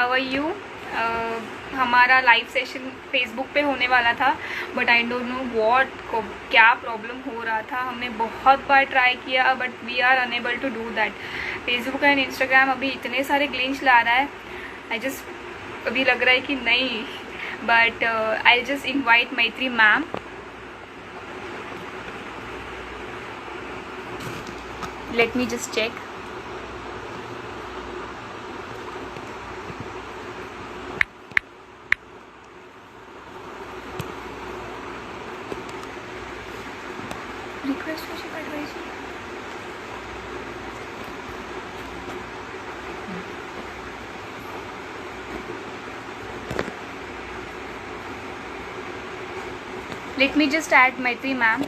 How are you? हमारा live session Facebook पे होने वाला था, but I don't know what को क्या प्रॉब्लम हो रहा था। हमने बहुत बार ट्राई किया, but we are unable to do that. Facebook and Instagram अभी इतने सारे ग्लिच ला रहा है, आई जस्ट अभी लग रहा है कि नहीं, but I just invite Maitri ma'am. Let me just check. Request कशी पाठवायची? Let me just add Maitri ma'am.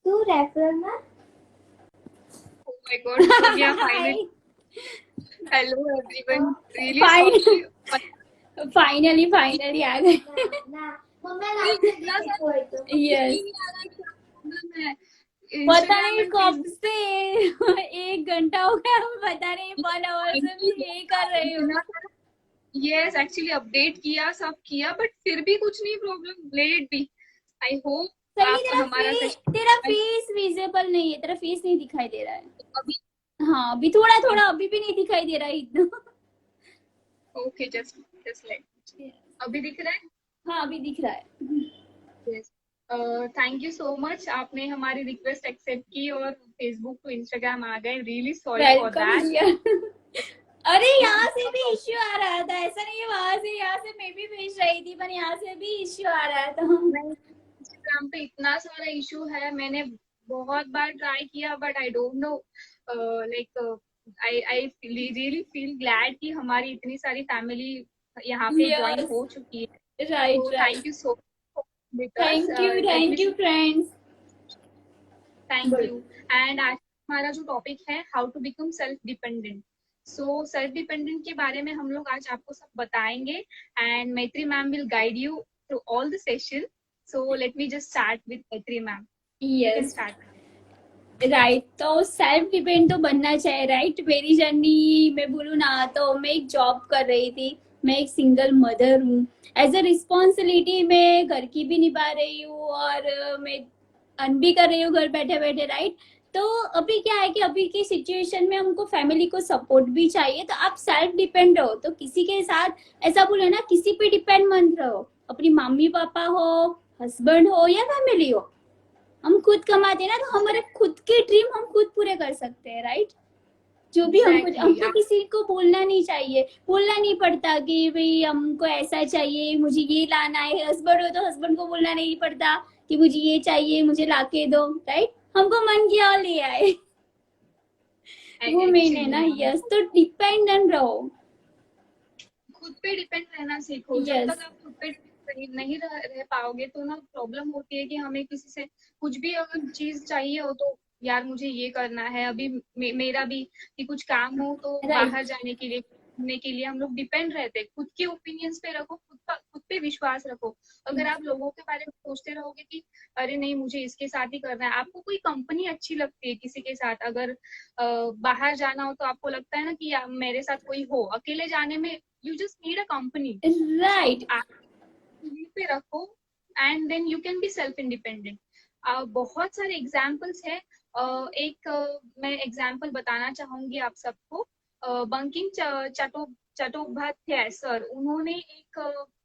To referral na? Oh my god, so we are finally. Hello everyone. Really Fine. sorry. Finally आ गए। इतना सारा yes, नहीं आ रहा, क्या problem है? पता इंस्टाग्राम नहीं एंड कब फेसबुक से 1 घंटा हो गया, पता नहीं 1 आवर से मैं यही कर रही हूँ। यस, एक्चुअली अपडेट किया, सब किया, बट फिर भी कुछ नहीं, प्रॉब्लम लेट भी। आई होप सही, आप हमारा तेरा सेशन फेस विजिबल नहीं है, तेरा फेस नहीं दिखाई दे रहा है। अभी। हाँ, अभी थोड़ा थोड़ा अभी भी नहीं दिखाई दे रहा है इतना। ओके, जस्ट जस्ट लाइक अभी दिख रहा है? हाँ, अभी दिख रहा है। Yes, thank you so much, आपने हमारी रिक्वेस्ट एक्सेप्ट की और फेसबुक टू इंस्टाग्राम आ गए। Really sorry for welcome that. Here. अरे यहाँ से भी इश्यू आ रहा था, ऐसा नहीं है, वहां से यहाँ से मैं भी भेज रही थी, पर यहाँ से भी इश्यू आ रहा था। इंस्टाग्राम पे इतना सारा इशू है, मैंने बहुत बार ट्राई किया, but I don't no, like I I really feel glad कि हमारी इतनी सारी फैमिली यहाँ पे ज्वाइन यस, हो चुकी है। राइट तो right. Thank you so much because let me thank you friends. Thank you. And आज हमारा जो टॉपिक है, how to become self dependent. So self dependent के बारे में हम लोग आज आपको सब बताएंगे, and Maitri ma'am will guide you through all the session. So let me just start with Maitri ma'am. You can yes, start. Right. तो सेल्फ डिपेंड तो बनना चाहिए, राइट। मेरी जर्नी मैं बोलूँ ना, तो मैं एक जॉब कर रही थी, मैं एक सिंगल मदर हूँ। एज अ रिस्पॉन्सिबिलिटी मैं घर की भी निभा रही हूँ और मैं अर्न भी कर रही हूँ घर बैठे बैठे, राइट। तो अभी क्या है कि अभी की सिचुएशन में हमको फैमिली को सपोर्ट भी चाहिए, तो आप सेल्फ डिपेंड रहो, तो किसी के साथ ऐसा बोले ना, किसी पे डिपेंड मत रहो। अपनी मम्मी पापा हो, हस्बैंड हो या फैमिली हो, हम खुद कमाते हैं ना, तो हमारे खुद के ड्रीम हम खुद पूरे कर सकते हैं, राइट। जो भी एग्जैक्टली। हमको किसी को बोलना नहीं चाहिए, बोलना नहीं पड़ता कि भाई हमको ऐसा चाहिए, मुझे ये लाना है। हस्बैंड हो तो हस्बैंड को बोलना नहीं पड़ता कि मुझे ये चाहिए, मुझे लाके दो, राइट। हमको मन किया और ले आए। वो मेन है ना। एक्चुअली यस, तो डिपेंडेंट रहो। खुद पे डिपेंड रहना सीखो। जब यस, तक आप खुद पे नहीं रह पाओगे तो ना प्रॉब्लम होती है कि हमें किसी से कुछ भी अगर चीज चाहिए हो तो यार मुझे ये करना है अभी। मेरा भी कि कुछ काम हो तो बाहर राइट। जाने के लिए, घूमने के लिए हम लोग डिपेंड रहते हैं। खुद के ओपिनियंस पे रखो, खुद पे विश्वास रखो। अगर आप लोगों के बारे में सोचते रहोगे कि अरे नहीं मुझे इसके साथ ही करना है, आपको कोई कंपनी अच्छी लगती है किसी के साथ, अगर बाहर जाना हो तो आपको लगता है ना कि मेरे साथ कोई हो, अकेले जाने में you just need a company. So right. आप यहीं पे रखो and then you can be self independent. बहुत सारे एग्जाम्पल्स है। मैं एग्जाम्पल बताना चाहूंगी आप सबको। बंकिम चट्टोपाध्याय सर, उन्होंने एक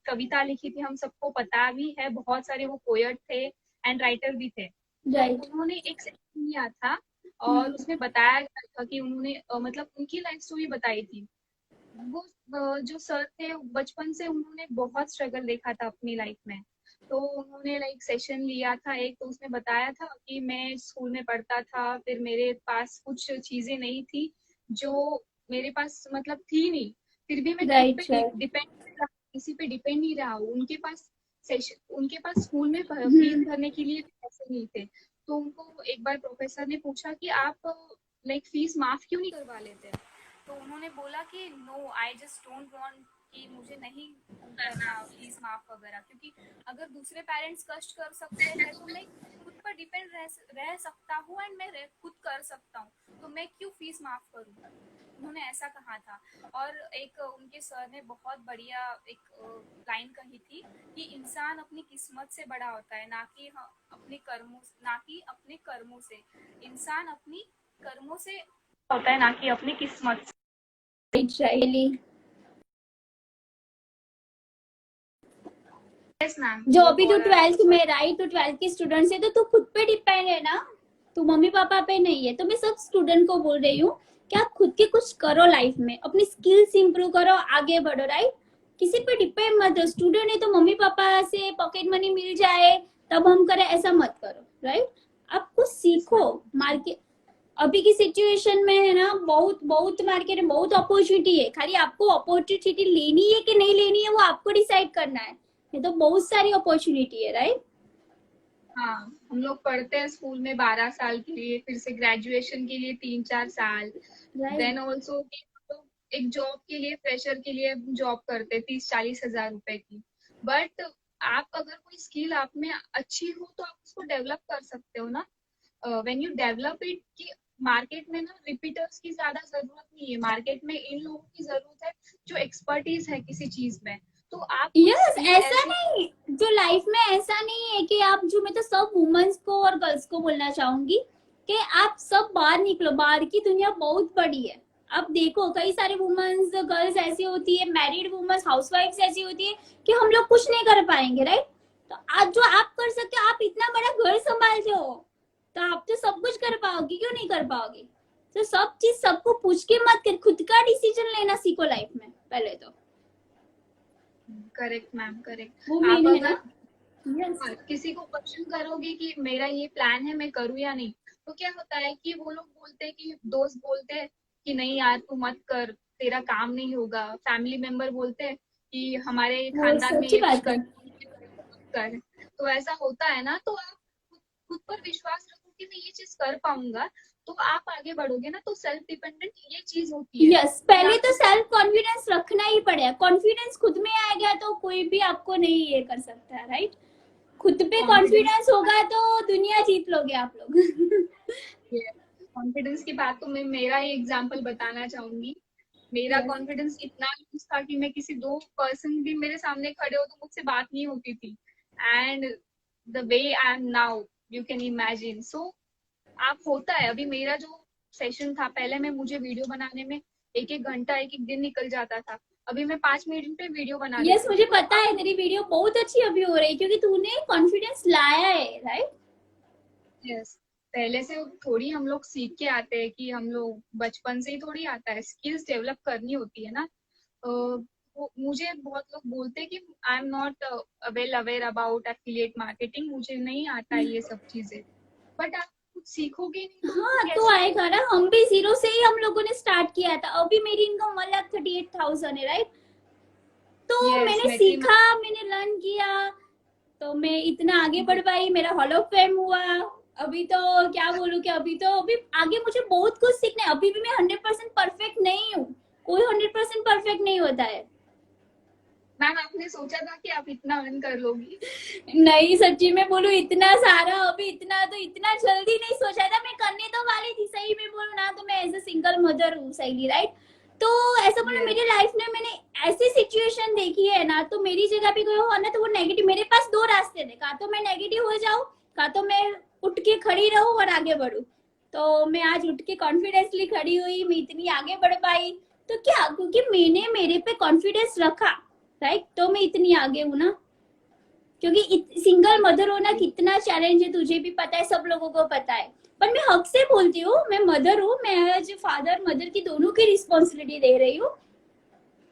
कविता लिखी थी, हम सबको पता भी है, बहुत सारे वो पोएट थे एंड राइटर भी थे। तो राइट। उन्होंने एक सेक्शन लिया था और उसमें बताया गया था कि उन्होंने मतलब उनकी लाइफ स्टोरी बताई थी। वो जो सर थे, बचपन से उन्होंने बहुत स्ट्रगल देखा था अपनी लाइफ में। तो उन्होंने लाइक सेशन लिया था एक, तो उसमें बताया था कि मैं स्कूल में पढ़ता था, फिर मेरे पास कुछ चीजें नहीं थी जो मेरे पास मतलब थी नहीं, फिर भी मैं खुद राइट। पे राइट। डिपेंड, किसी पे डिपेंड नहीं रहा हूँ। उनके पास स्कूल में फीस भरने के लिए पैसे नहीं थे। तो उनको एक बार प्रोफेसर ने पूछा कि आप लाइक फीस माफ क्यों नहीं करवा लेते? तो उन्होंने बोला कि no, I just don't want, कि मुझे नहीं करना फीस माफ वगैरह, क्योंकि अगर दूसरे पेरेंट्स कष्ट कर सकते हैं तो मैं खुद पर डिपेंड रह सकता हूँ, एंड मैं खुद कर सकता हूँ, तो मैं क्यों फीस माफ करूँ। उन्होंने ऐसा कहा था। और एक उनके सर ने बहुत बढ़िया एक लाइन कही थी कि इंसान अपनी किस्मत से बड़ा होता है, ना कि अपने कर्मों, ना कि अपने कर्मों से। इंसान अपनी कर्मों से होता है, ना कि अपनी किस्मत से। राइट। यस मैम, जो वो अभी तू बहुत 12th में, राइट, तो 12th के स्टूडेंट से तो तू खुद पे डिपेंड है ना, तू मम्मी पापा पे नहीं है। तो मैं सब स्टूडेंट को बोल रही हूँ कि आप खुद के कुछ करो लाइफ में, अपनी स्किल्स इंप्रूव करो, आगे बढ़ो, राइट। किसी पे डिपेंड मत हो। स्टूडेंट है तो मम्मी पापा से पॉकेट मनी मिल जाए तब हम करें, ऐसा मत करो, राइट। आप कुछ सीखो। मार्केट अभी की सिचुएशन में है ना, बहुत बहुत मार्केट में बहुत अपॉर्चुनिटी है, खाली आपको अपॉर्चुनिटी लेनी है कि नहीं लेनी है वो आपको डिसाइड करना है। ये तो बहुत सारी अपॉर्चुनिटी है, राइट। हाँ, हम लोग पढ़ते हैं स्कूल में 12 साल के लिए, फिर से ग्रेजुएशन के लिए 3-4 साल, राइट। देन ऑल्सो एक जॉब के लिए, फ्रेशर के लिए जॉब करते 30-40 हजार रुपए की। बट आप अगर कोई स्किल आप में अच्छी हो तो आप उसको डेवलप कर सकते हो ना। व्हेन यू डेवलप इट, कि मार्केट में ना रिपीटर्स की ज्यादा जरूरत नहीं है, मार्केट में इन लोगों की जरूरत है जो एक्सपर्टीज है किसी चीज में। तो आप कोई यस, स्किल ऐसा ऐसी। नहीं, जो लाइफ में ऐसा नहीं है कि आप, जो मैं तो सब वुमेन्स को और गर्ल्स को बोलना चाहूंगी कि आप सब बाहर निकलो, बाहर की दुनिया बहुत बड़ी है। आप देखो कई सारी वुमेन्स गर्ल्स ऐसी होती है, मैरिड वुमेन्स हाउसवाइफ्स ऐसी होती है कि हम लोग कुछ नहीं कर पाएंगे, राइट। तो आज जो आप कर सकते हो, आप इतना बड़ा घर संभाल हो, तो आप तो सब कुछ कर पाओगे, क्यों नहीं कर पाओगे। तो सब चीज सबको पूछ के मत कर, खुद का डिसीजन लेना सीखो लाइफ में पहले तो। करेक्ट मैम, वो करेक्ट। आप मेन है ना। अगर यस। किसी को क्वेश्चन करोगे कि मेरा ये प्लान है, मैं करूँ या नहीं, तो क्या होता है कि वो लोग बोलते हैं, कि दोस्त बोलते हैं कि नहीं यार तू मत कर, तेरा काम नहीं होगा। फैमिली मेंबर बोलते हैं कि हमारे वो खानदान में सच्ची ये कुछ बात है। कर। तो ऐसा होता है ना, तो आप खुद पर विश्वास रखो कि मैं ये चीज कर पाऊंगा, तो आप आगे बढ़ोगे ना। तो सेल्फ डिपेंडेंट ये चीज होती है यस, कि पहले आप तो सेल्फ कॉन्फिडेंस रखना ही पड़ेगा। कॉन्फिडेंस खुद में आ गया तो कोई भी आपको नहीं ये कर सकता, राइट। खुद पे कॉन्फिडेंस कॉन्फिडेंस होगा तो दुनिया जीत लोगे आप लोग। कॉन्फिडेंस की बात, तो मैं मेरा ही एग्जांपल बताना चाहूंगी। मेरा यस। कॉन्फिडेंस इतना लूज था कि मैं किसी दो पर्सन भी मेरे सामने खड़े हो तो मुझसे बात नहीं होती थी। And the way I am now, you can imagine. So आप होता है, अभी मेरा जो सेशन था, पहले में मुझे वीडियो बनाने में एक एक घंटा, एक एक दिन निकल जाता था। अभी मैं 5 मिनट पे वीडियो बना यस, देती हूँ। मुझे तो पता आप, है तेरी वीडियो बहुत अच्छी अभी हो रही है क्योंकि तूने कॉन्फिडेंस लाया है, राइट। यस, पहले से थोड़ी हम लोग सीख के आते हैं, कि हम लोग बचपन से ही थोड़ी आता है, स्किल्स डेवलप करनी होती है ना। मुझे बहुत लोग बोलते हैं कि आई am not well aware about affiliate marketing, मुझे नहीं आता है ये सब चीजें। बट आप कुछ सीखोगे नहीं तो आपको हाँ तो कैसे। आएगा ना, हम भी जीरो से ही हम लोगों ने स्टार्ट किया था। अभी मेरी इनकम 1,38,000 है, राइट। तो यस, मैंने मैथिली सीखा, मैंने लर्न किया, तो मैं इतना आगे बढ़ पाई, मेरा हॉल ऑफ फेम हुआ। अभी तो क्या बोलूं, कि अभी आगे मुझे बहुत कुछ सीखना है। अभी भी मैं 100% परफेक्ट नहीं हूँ, कोई 100% परफेक्ट नहीं होता है। मैम, आपने सोचा था कि आप इतना अर्न कर लोगी? नहीं, सच्ची में बोलूं, इतना सारा अभी, इतना तो इतना जल्दी नहीं सोचा था। मैं करने तो वाली थी, सही में बोलूं ना, तो मैं एज ए सिंगल मदर हूँ, सही, राइट। तो ऐसा बोलो, यस। मेरी लाइफ में मैंने ऐसी सिचुएशन देखी है ना, तो मेरी जगह पे कोई हो ना तो वो नेगेटिव, मेरे पास दो रास्ते थे, का तो मैं नेगेटिव हो जाऊं, का तो मैं उठ के खड़ी रहूं और आगे बढ़ू। तो मैं आज उठ के कॉन्फिडेंसली खड़ी हुई, मैं इतनी आगे बढ़ पाई। तो क्या, क्योंकि मैंने मेरे पे कॉन्फिडेंस रखा, राइट, तो मैं इतनी आगे हूँ ना। क्योंकि सिंगल मदर होना कितना चैलेंज है, तुझे भी पता है, सब लोगों को पता है। पर मैं हक से बोलती हूँ, मैं मदर हूँ, मैं एज फादर मदर की दोनों की रिस्पॉन्सिबिलिटी दे रही हूँ।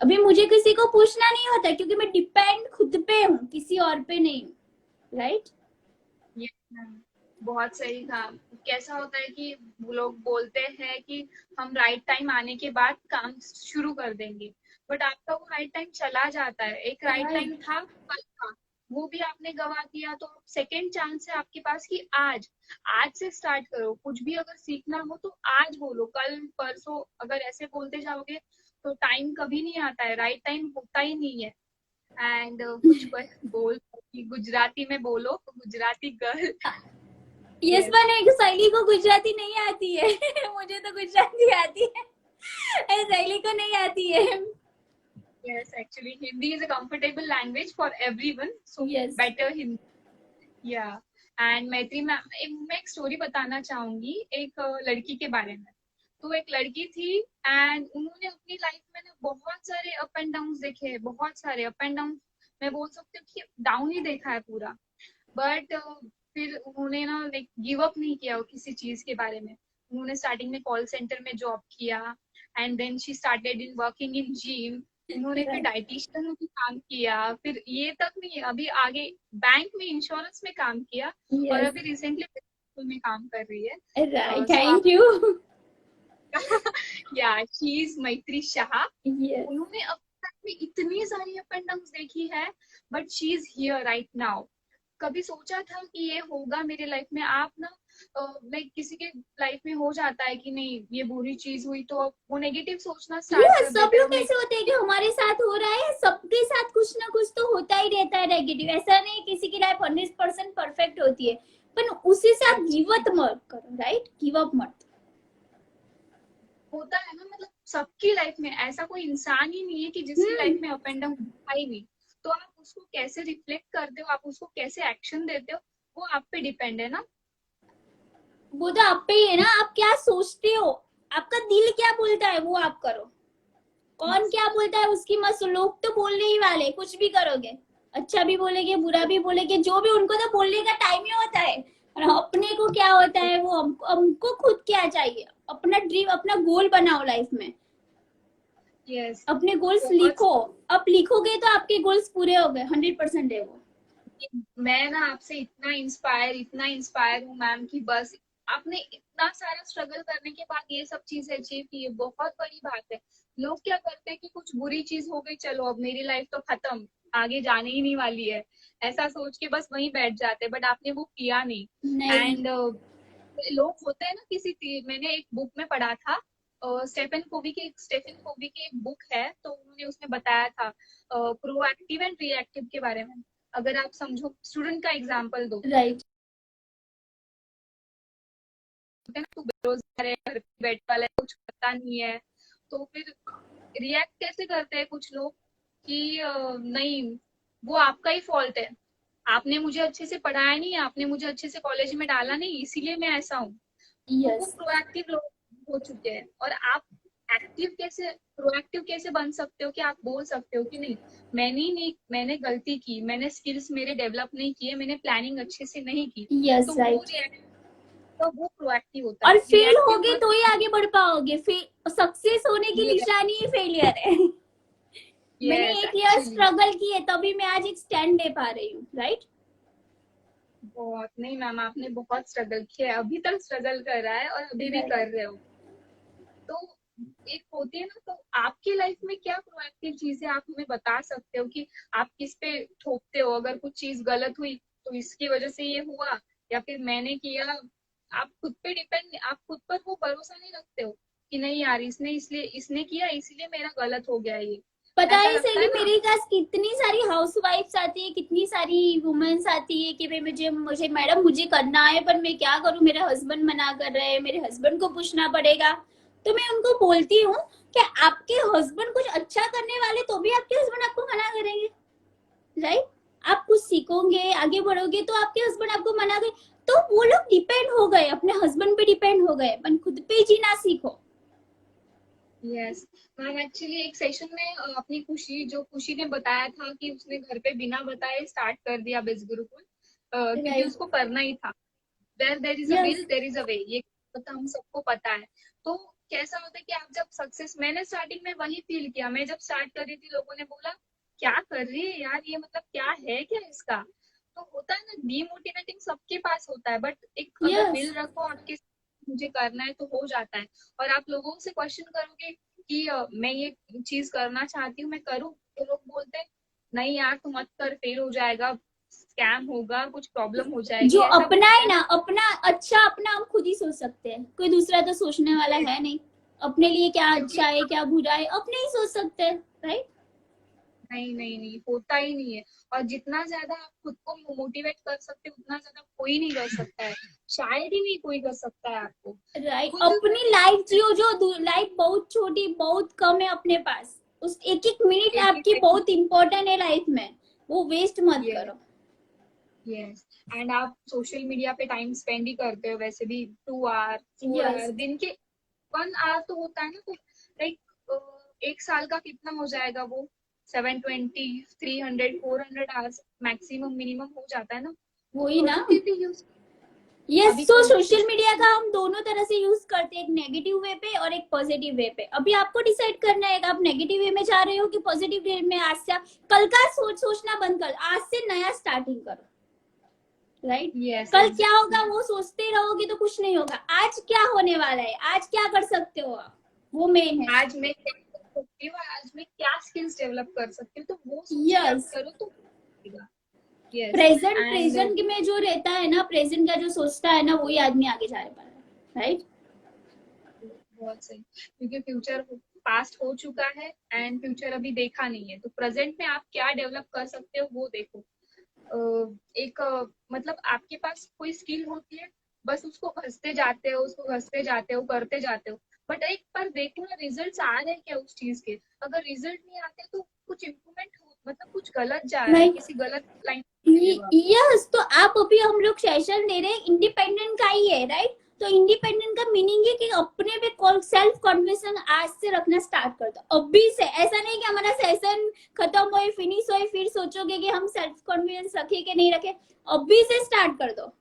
अभी मुझे किसी को पूछना नहीं होता क्योंकि मैं डिपेंड खुद पे हूँ, किसी और पे नहीं हूँ, राइट। यस मैम, बहुत सही कहा। कैसा होता है कि वो लोग बोलते हैं कि हम राइट टाइम आने के बाद काम शुरू कर देंगे, बट आपका वो राइट टाइम चला जाता है। एक राइट राइट। टाइम था, कल था, वो भी आपने गवा दिया। तो सेकंड चांस है आपके पास कि आज आज से स्टार्ट करो। कुछ भी अगर सीखना हो तो आज बोलो, कल परसों अगर ऐसे बोलते जाओगे तो टाइम कभी नहीं आता है, राइट टाइम होता ही नहीं है। एंड कुछ बोल गुजराती में बोलो, गुजराती गर्ल। Yes, yes. पर एक सहेली को गुजराती नहीं आती है। मुझे तो गुजराती आती है, सहेली को नहीं आती है। Yes, actually, Hindi is a comfortable language for everyone, so yes, better Hindi. Yeah. And Maitri ma'am, मैं एक स्टोरी बताना चाहूंगी एक लड़की के बारे में। तो एक लड़की थी एंड उन्होंने अपनी लाइफ में ना बहुत सारे अप एंड डाउन देखे हैं, बहुत सारे अप एंड डाउन। मैं बोल सकती हूँ कि डाउन ही देखा है पूरा। बट फिर उन्होंने ना लाइक गिव अप नहीं किया किसी चीज के बारे में। उन्होंने स्टार्टिंग में कॉल सेंटर में जॉब किया and then she started in working in gym. उन्होंने फिर डाइटिशियन में भी काम किया, फिर ये तक नहीं, अभी आगे बैंक में इंश्योरेंस में काम किया और यस, अभी रिसेंटली में काम कर रही राइट, है। सो थैंक आप यू। या शी इज मैत्री शाह। यस, उन्होंने अब तक में इतनी सारी अप एंड डाउन देखी है, but she is here right now. कभी सोचा था कि ये होगा मेरे लाइफ में? आप ना लाइक किसी के लाइफ में हो जाता है कि नहीं ये बुरी चीज हुई तो अब वो नेगेटिव सोचना स्टार्ट यस, कर सब देते हैं। लोग अब कैसे होते हैं कि हमारे साथ हो रहा है, सबके साथ कुछ ना कुछ तो होता ही रहता है नेगेटिव। ऐसा नहीं किसी की लाइफ 100% परफेक्ट होती है, पर उसी साथ गिव अप मत करो, राइट? गिव अप मत। होता है ना, मतलब सबकी लाइफ में ऐसा कोई इंसान ही नहीं है कि जिसकी हम्म, लाइफ में अप एंड डाउन था ही नहीं। तो आप उसको कैसे रिफ्लेक्ट करते हो, आप उसको कैसे एक्शन देते हो, वो आप पे डिपेंड है ना। वो तो आप पे ही है ना, आप क्या सोचते हो, आपका दिल क्या बोलता है वो आप करो। कौन क्या बोलता है उसकी मत सुनो, लोग तो बोलने ही वाले, कुछ भी करोगे, अच्छा भी बोलेंगे बुरा भी बोलेंगे, जो भी, उनको तो बोलने का टाइम ही होता है। और अपने को क्या होता है, वो हमको खुद क्या चाहिए, अपना ड्रीम, अपना गोल बनाओ लाइफ में, यस। अपने गोल्स बहुत। लिखो। अब लिखोगे तो आपके गोल्स पूरे हो गए, 100% है वो। मैं ना आपसे इतना इंस्पायर हूँ मैम कि बस आपने इतना सारा स्ट्रगल करने के बाद ये सब चीजें अचीव की है, बहुत बड़ी बात है। लोग क्या करते हैं कि कुछ बुरी चीज हो गई, चलो अब मेरी लाइफ तो खत्म, आगे जाने ही नहीं वाली है, ऐसा सोच के बस वहीं बैठ जाते हैं। बट आपने वो किया नहीं। नहीं। एंड लोग होते हैं ना, मैंने एक बुक में पढ़ा था, स्टेफन कोवी की एक बुक है, तो उन्होंने उसमें बताया था प्रोएक्टिव एंड रिएक्टिव के बारे में। अगर आप समझो, स्टूडेंट का एग्जांपल दो, राइट। होते हैं ना, तू बेरोजगार है, घर पे बैठने वाला है, कुछ पता नहीं है, तो फिर रिएक्ट कैसे करते हैं कुछ लोग कि नहीं, वो आपका ही फॉल्ट है, आपने मुझे अच्छे से पढ़ाया नहीं, आपने मुझे अच्छे से कॉलेज में डाला नहीं, इसीलिए मैं ऐसा हूँ। तो वो यस। प्रोएक्टिव लोग हो चुके हैं। और आप प्रोएक्टिव कैसे बन सकते हो कि आप बोल सकते हो कि नहीं, मैंने गलती की, मैंने स्किल्स मेरे डेवलप नहीं किए, मैंने प्लानिंग अच्छे से नहीं की। यस, तो राइट। वो प्रोएक्टिव होता और है, फेल रिएक्टिव होगे मत। तो ही आगे बढ़ पाओगे, सक्सेस होने की ये निशानी ही फेलियर है। मैंने यस 1 ईयर एक्चुअली। स्ट्रगल की है, तभी मैं आज एक स्टैंड दे पा रही हूँ, राइट? बहुत नहीं मैम, आपने बहुत स्ट्रगल किया है, अभी तक स्ट्रगल कर रहा है और अभी भी राइट। कर रहे हो। तो एक होती है ना, तो आपकी लाइफ में क्या प्रोएक्टिव चीज है, आप हमें बता सकते हो कि आप किस पे थोपते हो अगर कुछ चीज गलत हुई तो इसकी वजह से ये हुआ, या फिर मैंने किया। आप खुद पे डिपेंड, आप खुद पर वो भरोसा नहीं रखते हो कि नहीं यार, इसने किया इसलिए मेरा गलत हो गया ये, पता ऐसा है लगता सहेली, है ना। मेरे पास कितनी सारी हाउस वाइफ्स आती है, कितनी सारी वुमेन्स आती है कि भाई मुझे मुझे मैडम मुझे करना है, पर मैं क्या करूं, मेरे हस्बैंड मना कर रहे हैं, मेरे हस्बैंड को पूछना पड़ेगा। तो मैं उनको बोलती हूँ कि आपके हस्बैंड कुछ अच्छा करने वाले तो भी आपके हस्बैंड आपको मना करेंगे, राइट? आप कुछ सीखोगे, आगे बढ़ोगे तो आपके हस्बैंड आपको मना करें। तो वो लोग डिपेंड हो गए, अपने हस्बैंड पे डिपेंड हो गए, पर खुद पे जीना सीखो। यस मैम, एक्चुअली एक सेशन में अपनी खुशी ने बताया था कि उसने घर पे बिना बताए स्टार्ट कर दिया बिज गुरुकुल, क्योंकि राइट। उसको करना ही था। There is a yes. Will there is a way, ये तो हम सबको पता है। तो कैसा होता है कि आप जब सक्सेस, मैंने स्टार्टिंग में वही फील किया, मैं जब स्टार्ट कर रही थी लोगों ने बोला क्या कर रही है यार, ये मतलब क्या है क्या इसका। तो होता है ना, डीमोटिवेटिंग सबके पास होता है, बट एक अगर यस। विल रखो आपके, मुझे करना है तो हो जाता है। और आप लोगों से क्वेश्चन करोगे कि मैं ये चीज करना चाहती हूँ, मैं करूँ, तो लोग बोलते हैं नहीं यार तू मत कर, फेल हो जाएगा, स्कैम होगा, कुछ प्रॉब्लम हो जाएगी, जो ऐसा अपना बोलते है हैं ना, ना। अपना अच्छा अपना हम खुद ही सोच सकते हैं, कोई दूसरा तो सोचने वाला है नहीं। अपने लिए क्या क्योंकि अच्छा है क्या बुरा है अपने ही सोच सकते हैं, राइट। नहीं नहीं नहीं, होता ही नहीं है। और जितना ज्यादा आप खुद को मोटिवेट कर सकते हो उतना ज्यादा कोई नहीं कर सकता है, शायद ही नहीं कोई कर सकता है आपको। राइट, खुद अपनी लाइफ जियो, जो लाइफ बहुत छोटी बहुत कम है अपने पास, उस एक एक मिनट एक आपकी एक बहुत इंपॉर्टेंट है लाइफ में, वो वेस्ट मत यस करो। यस। एंड आप सोशल मीडिया पे टाइम स्पेंड ही करते हो वैसे भी, 2 आवर 4 आवर यस, दिन के, 1 आवर तो होता है ना, तो लाइक 1 साल का कितना हो जाएगा वो, 720, 300, 400 आवर्स मैक्सिमम मिनिमम हो जाता है ना। तो वही ना। प्रोडक्टिविटी यूज, यस, अभी तो सोशल कुछ मीडिया का हम दोनों तरह से यूज करते हैं, एक नेगेटिव वे पे और एक पॉजिटिव वे पे। अभी आपको डिसाइड करना है कि आप नेगेटिव वे में जा रहे हो कि पॉजिटिव वे में। आज से कल का सोचना बंद कर, आज से नया स्टार्टिंग करो, राइट। यस कल क्या होगा एग्जैक्टली। वो सोचते रहोगे तो कुछ नहीं होगा। आज क्या होने वाला है, आज क्या कर सकते हो आप, वो मेन है। आज मैं क्या कर सकती हूँ, आज मैं क्या स्किल्स डेवलप कर सकती हूँ, तो वो सोच के आप यस, करो तो यस। प्रेजेंट एंड प्रेजेंट में जो रहता है ना, प्रेजेंट का जो सोचता है ना, वही आदमी आगे जा पा रहा है, राइट। बहुत सही, क्योंकि फ्यूचर पास्ट हो चुका है एंड फ्यूचर अभी देखा नहीं है, तो प्रेजेंट में आप क्या डेवलप कर सकते हो वो देखो। एक मतलब आपके पास कोई स्किल होती है, बस उसको घसते जाते हो, उसको घसते जाते हो, करते जाते हो, बट एक बार देखो ना रिजल्ट्स आ रहे हैं क्या उस चीज के। अगर रिजल्ट नहीं आते तो कुछ इम्प्रूवमेंट हो, मतलब कुछ गलत जा रहा है, लाइक, किसी गलत लाइन रहे हो आप। यस, तो आप अभी हम लोग सेशन ले रहे हैं इंडिपेंडेंट का ही है, राइट। तो इंडिपेंडेंट का मीनिंग है कि अपने पे सेल्फ कॉन्फिडेंस आज से रखना स्टार्ट कर दो, अभी से। ऐसा नहीं कि हमारा सेशन खत्म हो फिनिश हो फिर सोचोगे कि हम सेल्फ कॉन्फिडेंस रखे कि नहीं रखे। अभी से स्टार्ट कर दो।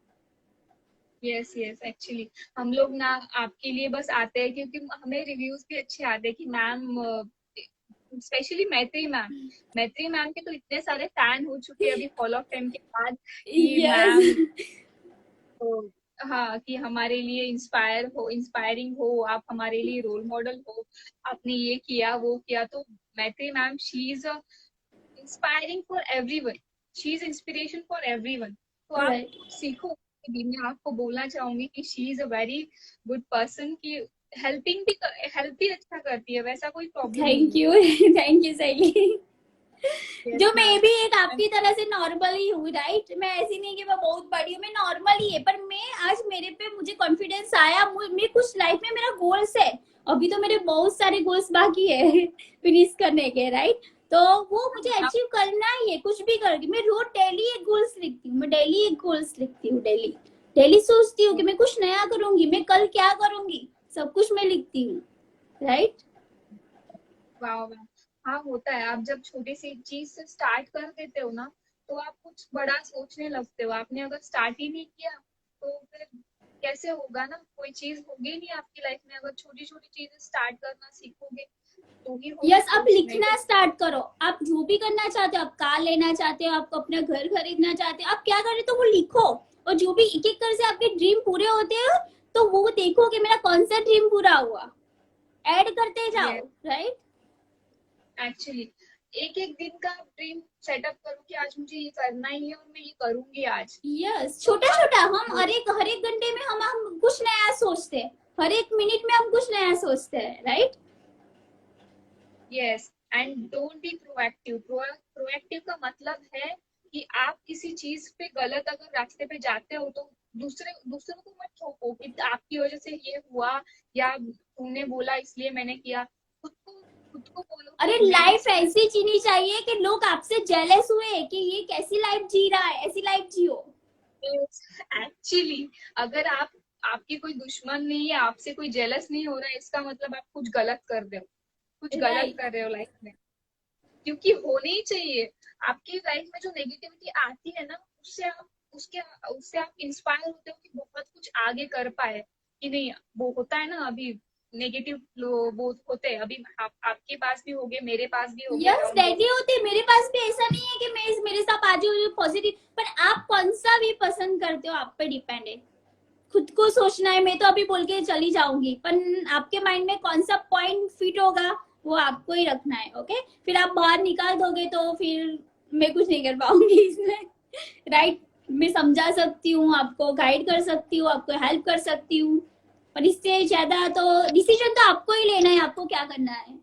यस यस एक्चुअली, हम लोग ना आपके लिए बस आते हैं क्योंकि हमें रिव्यूज भी अच्छे आते हैं कि मैम, स्पेशली मैत्री मैम के तो इतने सारे फैन हो चुके हैं अभी फॉलो ऑफ टाइम के बाद, कि यस, मैम तो, हाँ, कि हमारे लिए इंस्पायरिंग हो, आप हमारे लिए रोल मॉडल हो, आपने ये किया वो किया। तो मैत्री ma'am, she is inspiring for everyone, she is inspiration for everyone. तो आप राइट। कुछ सीखो। मैं आपको बोलना चाहूंगी कि she is a very good person, की हेल्प भी अच्छा करती है, वैसा कोई प्रॉब्लम नहीं थैंक है। यू, थैंक यू सही। जो यस मैं मैम। भी एक आपकी तरह से नॉर्मल ही हूँ, राइट। मैं ऐसी नहीं कि मैं बहुत बड़ी हूँ, मैं नॉर्मल ही है, पर मैं आज मेरे पे मुझे कॉन्फिडेंस आया। मैं कुछ लाइफ में मेरा गोल्स है, अभी तो मेरे बहुत सारे गोल्स बाकी है फिनिश करने के, राइट। तो वो मुझे अचीव करना ही है, कुछ भी करके। मैं रोज डेली एक गोल्स लिखती हूँ, मैं डेली एक गोल्स लिखती हूँ, डेली डेली सोचती हूँ कि मैं कुछ नया करूंगी, मैं कल क्या करूंगी, सब कुछ मैं लिखती हूँ, राइट। वाह वाह। हाँ होता है, आप जब छोटी सी चीज से स्टार्ट कर देते हो ना, तो आप कुछ बड़ा सोचने लगते हो। आपने अगर स्टार्ट ही नहीं किया तो फिर कैसे होगा ना, कोई चीज होगी नहीं आपकी लाइफ में। अगर छोटी छोटी चीजें स्टार्ट करना सीखोगे तो ही होगा यस, आप कुछ, नहीं लिखना तो स्टार्ट करो। आप जो भी करना चाहते हो, आप कार लेना चाहते हो, आप अपना घर खरीदना चाहते हो, आप क्या करे तो वो लिखो। और जो भी एक एक कर से आपके ड्रीम पूरे होते हैं, तो वो देखो कि मेरा कौन सा ड्रीम पूरा हुआ, ऐड करते ये जाओ, राइट। एक्चुअली एक एक दिन का ड्रीम सेटअप करो कि आज मुझे ये करना ही है और मैं ये करूंगी आज। यस, तो छोटा आप छोटा हम हर एक घंटे में हम कुछ नया सोचते हैं, हर एक मिनट में हम कुछ नया सोचते हैं, right. Yes. And don't be proactive. Proactive का मतलब है कि आप किसी चीज पे गलत अगर रास्ते पे जाते हो तो दूसरों को मत थोपो कि आपकी वजह से ये हुआ, या तूने बोला इसलिए मैंने किया। खुद को बोलो अरे, कि मैं लाइफ इस चीज ऐसी जीनी चाहिए कि लोग आपसे जेलस हुए कि ये कैसी लाइफ जी रहा है, ऐसी लाइफ जियो। एक्चुअली अगर आपकी कोई दुश्मन नहीं है, आपसे कोई जेलस नहीं हो रहा है, इसका मतलब आप कुछ गलत कर रहे हो, कुछ गलत राइट। कर रहे हो लाइफ में। क्योंकि होनी ही चाहिए। आपकी लाइफ में जो नेगेटिविटी आती है ना, उससे आप इंस्पायर होते हो कि बहुत कुछ आगे कर पाए, कि नहीं। वो होता है ना, अभी नेगेटिव वो होते हैं, अभी आपके पास भी होंगे, मेरे पास भी होंगे यस, अराउंड डेडली दोस्त। होते हैं मेरे पास भी। ऐसा नहीं है कि मैं मेरे साथ आज पॉजिटिव, पर आप कौन सा भी पसंद करते हो आप पे डिपेंड है। खुद को सोचना है। मैं तो अभी बोल के चली जाऊंगी, पर आपके माइंड में कौन सा पॉइंट फिट होगा वो आपको ही रखना है, ओके। फिर आप बाहर निकाल दोगे तो फिर मैं कुछ नहीं कर पाऊंगी इसमें। राइट। मैं समझा सकती हूँ, आपको गाइड कर सकती हूँ, आपको हेल्प कर सकती हूँ, पर इससे ज्यादा तो डिसीजन तो आपको ही लेना है, आपको क्या करना है।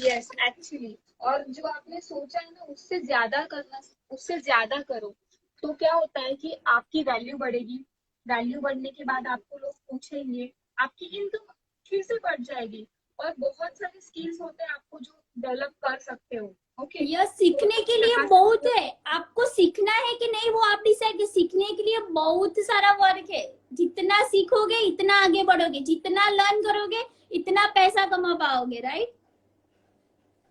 यस एक्चुअली, और जो आपने सोचा है ना उससे ज्यादा करना, उससे ज्यादा करो। तो क्या होता है कि आपकी वैल्यू बढ़ेगी, वैल्यू बढ़ने के बाद आपको लोग पूछेंगे, आपकी इनकम फिर से बढ़ जाएगी, और बहुत सारे स्किल्स होते हैं आपको जो डेवलप कर सकते हो। ओके, यह तो सीखने के इस लिए तरह से बहुत मतलब, है, आपको सीखना है कि नहीं वो आप डिसाइड, सीखने के लिए बहुत सारा वर्क है। जितना सीखोगे इतना आगे बढ़ोगे, जितना लर्न करोगे इतना पैसा कमा पाओगे, राइट।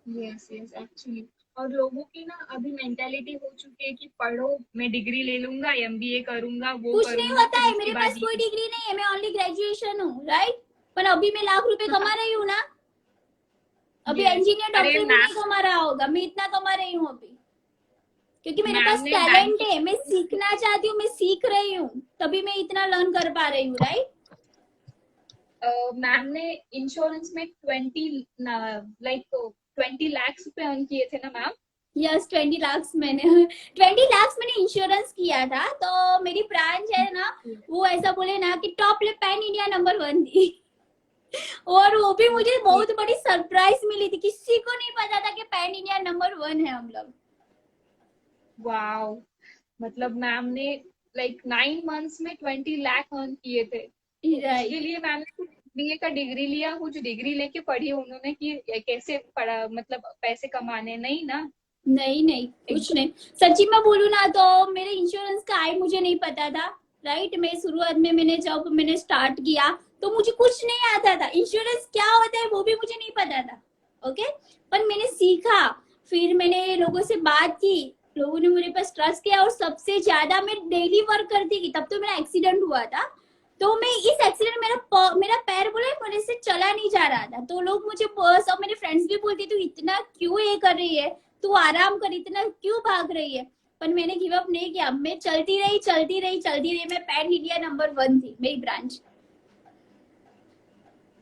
यस यस एक्चुअली, और लोगों की ना अभी मेंटेलिटी हो चुकी है कि पढ़ो, मैं डिग्री ले लूंगा, एमबीए करूंगा, वो कुछ नहीं करूंगा, होता फिर है, उसके मेरे पास बाद कोई ये। डिग्री नहीं है, मैं ओनली ग्रेजुएशन हूँ, राइट। पर अभी मैं लाख रुपए कमा रही हूँ ना। अभी यस, इंजीनियर अरे डॉक्टर भी मैम, नहीं कमा रहा होगा, मैं इतना कमा रही हूँ अभी, क्योंकि मेरे मैम पास ने टैलेंट है, मैं बैंकिंग, सीखना चाहती हूँ, मैं सीख रही हूँ, तभी मैं इतना लर्न कर पा रही हूँ, राइट। मैम ने इंश्योरेंस में 20 लाख रुपए अर्न किए थे ना मैम। यस 20 लाख मैंने 20 लाख मैंने इंश्योरेंस किया था, तो मेरी ब्रांच है ना, वो ऐसा बोले ना कि टॉप पैन इंडिया नंबर 1 थी। और वो भी मुझे ओके, बहुत बड़ी सरप्राइज मिली थी, किसी को नहीं पता था कि पैन इंडिया नंबर 1 है हम लोग। वाओ, मतलब मैम ने 9 मंथ्स में 20 लाख अर्न किए थे। तो उसके राइट। लिए मैम ने कुछ बीए का डिग्री लिया, कुछ डिग्री लेके पढ़ी उन्होंने कि कैसे पढ़ा, मतलब पैसे कमाने, नहीं ना। नहीं नहीं, कुछ एकदम। नहीं। सच्ची में बोलूँ ना तो मेरे इंश्योरेंस का आई मुझे नहीं पता था, राइट। मैं शुरुआत में जब मैंने स्टार्ट किया तो मुझे कुछ नहीं आता था, इंश्योरेंस क्या होता है वो भी मुझे नहीं पता था। ओके, पर मैंने सीखा, फिर मैंने लोगों से बात की, लोगों ने मेरे पास ट्रस्ट किया, और सबसे ज्यादा मैं डेली वर्क करती थी। तब तो मेरा एक्सीडेंट हुआ था, तो मैं इस एक्सीडेंट मेरा पैर बोले मेरे से चला नहीं जा रहा था, तो लोग मुझे सब मेरे फ्रेंड्स भी बोलते तू इतना क्यों ये कर रही है, तू आराम कर, इतना क्यों भाग रही है। पर मैंने गिव अप नहीं किया, मैं चलती रही चलती रही चलती रही, मैं पैन इंडिया नंबर 1 थी मेरी ब्रांच।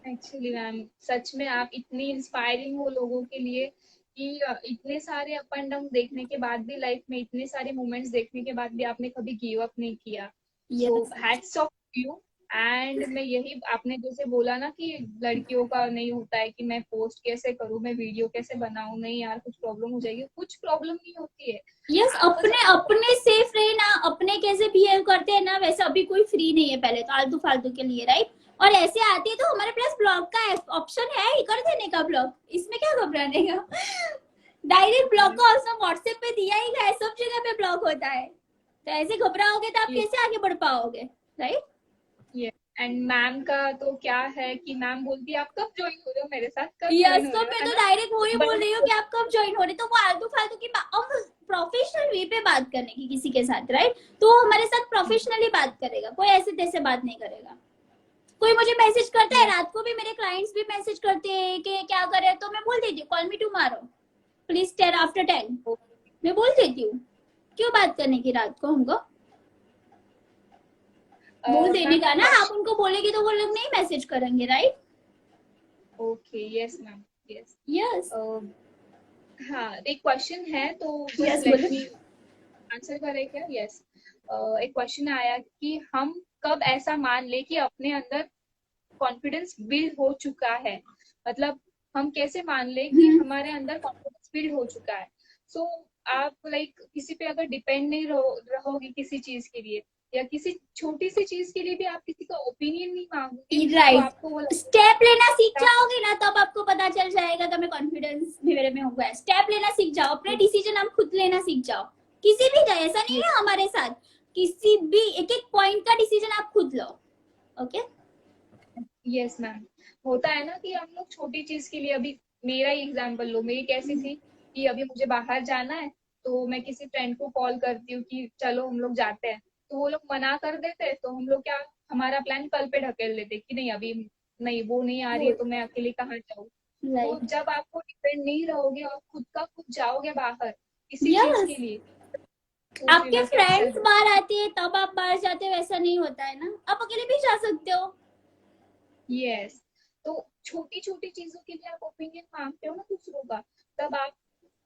एक्चुअली मैम, सच में आप इतनी इंस्पायरिंग हो लोगों के लिए कि इतने सारे अप एंड डाउन देखने के बाद भी, लाइफ में इतने सारे मोमेंट्स देखने के बाद भी आपने कभी गिव अप नहीं किया। So yes. Hats off you. And मैं यही, आपने जैसे बोला ना कि लड़कियों का नहीं होता है कि मैं पोस्ट कैसे करूं, मैं वीडियो कैसे बनाऊं, नहीं यार कुछ प्रॉब्लम हो जाएगी, कुछ प्रॉब्लम नहीं होती है। यस, आप बस अपने अपने, अपने सेफ रहे ना, अपने कैसे बिहेव करते हैं ना वैसे अभी कोई फ्री नहीं है पहले तो आलतू फालतू के लिए, राइट। और ऐसे आते हैं तो हमारे पास ब्लॉक का ऑप्शन है ही, कर देने का ब्लॉक, इसमें क्या घबराने का। डायरेक्ट ब्लॉक का ऑप्शन व्हाट्सएप पे दिया ही है, सब जगह पे ब्लॉक होता है, तो ऐसे घबराओगे तो आप कैसे आगे बढ़ पाओगे, राइट। ये एंड मैम का तो क्या है कि मैम बोलती है आप कब ज्वाइन हो रहे हो मेरे साथ, कब यस, ज्वाइन हो तो रहे हो, मैं है तो ना। डायरेक्ट वही बोल बस रही हूँ कि आप कब ज्वाइन हो रहे, तो वो आलतू फालतू की प्रोफेशनल वे पे बात करने की किसी के साथ, राइट। तो वो हमारे साथ प्रोफेशनली बात करेगा, कोई ऐसे तैसे बात नहीं करेगा। कोई मुझे मैसेज करता है, यस, रात को भी मेरे क्लाइंट्स भी मैसेज करते हैं कि क्या करे, तो मैं बोल देती हूँ call me tomorrow please 10 after 10, मैं बोल देती हूँ। क्यों बात करने की रात को हमको, बोल देने मैम का एक ना, आप क्वेश्चन। उनको बोलेगी तो वो लोग नहीं मैसेज करेंगे, right. Okay, yes ma'am, yes. Yes. हाँ, एक क्वेश्चन है तो जस्ट यस लेट बोलो। मी आंसर करें क्या। यस, एक क्वेश्चन आया कि हम कब ऐसा मान ले कि अपने अंदर कॉन्फिडेंस बिल्ड हो चुका है, मतलब हम कैसे मान ले कि हमारे अंदर कॉन्फिडेंस बिल्ड हो चुका है। सो आप किसी पे अगर डिपेंड नहीं रहोगे किसी चीज के लिए, या किसी छोटी सी चीज के लिए भी आप किसी का ओपिनियन नहीं मांगोगे, तो राइट, आपको वो स्टेप लेना सीख लगता जाओगे ना तब आपको पता चल जाएगा कि मैं कॉन्फिडेंस मेरे में हुआ है। स्टेप लेना सीख जाओ, अपने डिसीजन आप खुद लेना सीख जाओ, किसी भी का ऐसा नहीं है। है हमारे साथ, किसी भी एक एक पॉइंट का डिसीजन आप खुद लो। ओके। यस मैम, होता है ना कि हम लोग छोटी चीज के लिए, अभी मेरा ही एग्जांपल लो, मेरी कैसी थी कि अभी मुझे बाहर जाना है, तो मैं किसी फ्रेंड को कॉल करती हूँ कि चलो हम लोग जाते हैं, तो वो लोग मना कर देते, तो हम लोग क्या, हमारा प्लान कल पे ढकेल देते कि नहीं अभी नहीं, वो नहीं आ रही है तो मैं अकेले कहाँ जाऊँ। तो राइट। जब आपको डिपेंड नहीं रहोगे और खुद का खुद जाओगे बाहर किसी चीज यस, के लिए, सोच आपके लेना कैसे फ्रेंड्स हो। बाहर आते हैं तब आप बाहर जाते हो, वैसा नहीं होता है ना, आप अकेले भी जा सकते हो। यस, तो छोटी छोटी चीजों के लिए आप ओपिनियन मांगते हो ना दूसरों का, तब आप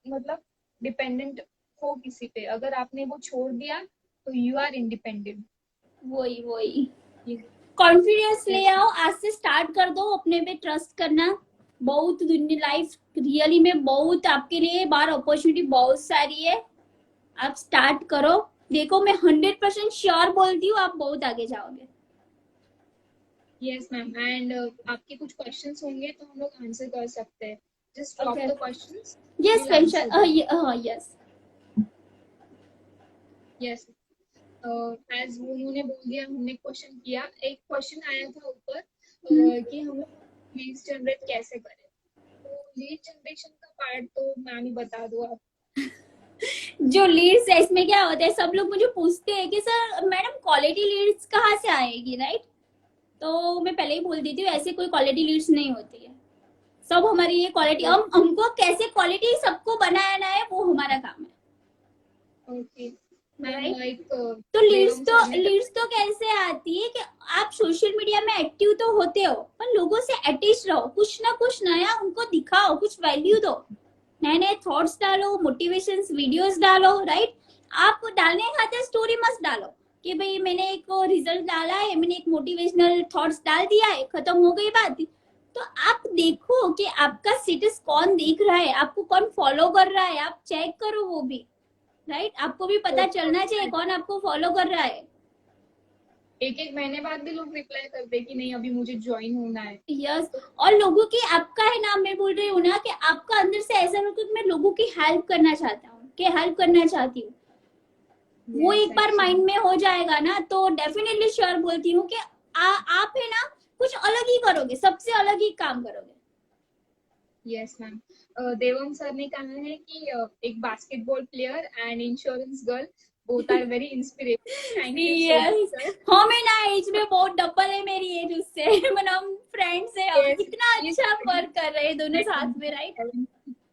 मतलब डिपेंडेंट हो किसी पे, अगर आपने वो छोड़ दिया तो यू आर इंडिपेंडेंट। वही कॉन्फिडेंस ले आओ, आज से स्टार्ट कर दो अपने पे ट्रस्ट करना। बहुत दुनिया लाइफ रियली में बहुत आपके लिए बाहर अपॉर्चुनिटी बहुत सारी है, आप स्टार्ट करो। देखो मैं 100% श्योर बोलती हूँ आप बहुत आगे जाओगे। यस मैम, एंड आपके कुछ क्वेश्चंस होंगे तो हम लोग आंसर कर सकते हैं। Just drop okay, the questions, yes will pension, answer them. Yes. Yes, as उन्होंने बोल दिया, हमने क्वेश्चन किया, एक क्वेश्चन आया था ऊपर कि हम लोग लीड जनरेट कैसे करें। तो लीड जनरेशन का पार्ट तो मैम ही बता दो आप। जो लीड्स है इसमें क्या होता है, सब लोग मुझे पूछते हैं कि सर मैडम क्वालिटी लीड्स कहाँ से आएगी, राइट? तो मैं पहले ही बोल देती हूँ ऐसे कोई क्वालिटी लीड्स नहीं होती है। सब हमारी ये क्वालिटी, हम हमको कैसे क्वालिटी सबको बनाना है वो हमारा काम ओके okay. है, मैम राइट? लाइक तो देवम सर ने लीड्स तो कैसे आती है कि आप सोशल मीडिया में एक्टिव तो होते हो पर लोगों से अटैच रहो, कुछ ना कुछ नया उनको दिखाओ, कुछ वैल्यू दो, नए नए थॉट्स डालो, मोटिवेशन वीडियोस डालो, राइट? आप डालने खाते स्टोरी मत डालो कि भाई मैंने एक रिजल्ट डाला है, मैंने एक मोटिवेशनल थॉट्स डाल दिया है, खत्म हो गई बात। तो आप देखो कि आपका स्टेटस कौन देख रहा है, आपको कौन फॉलो कर रहा है, आप चेक करो वो भी, राइट? आपको भी पता चलना चाहिए कौन आपको फॉलो कर रहा है। एक एक महीने बाद भी लोग रिप्लाई करते कि नहीं अभी मुझे ज्वाइन होना है। यस, और लोगों की आपका है ना, मैं बोल रही हूँ ना कि आपका अंदर से ऐसा हो कि मैं लोगों की हेल्प करना चाहता हूँ, कि हेल्प करना चाहती हूँ, वो यस एक बार एक्चुअली। माइंड में हो जाएगा ना तो डेफिनेटली श्योर बोलती हूँ कि आप है ना कुछ अलग ही करोगे, सबसे अलग ही काम करोगे। यस मैम, देवम सर ने कहा है कि एक basketball player and insurance girl both are very inspirational. Thank you so much yes, sir. हाँ मैं ना एज में बहुत डबल है मेरी एज उससे मतलब हम फ्रेंड्स है, हम यस, इतना अच्छा वर्क कर रहे हैं दोनों साथ में, राइट?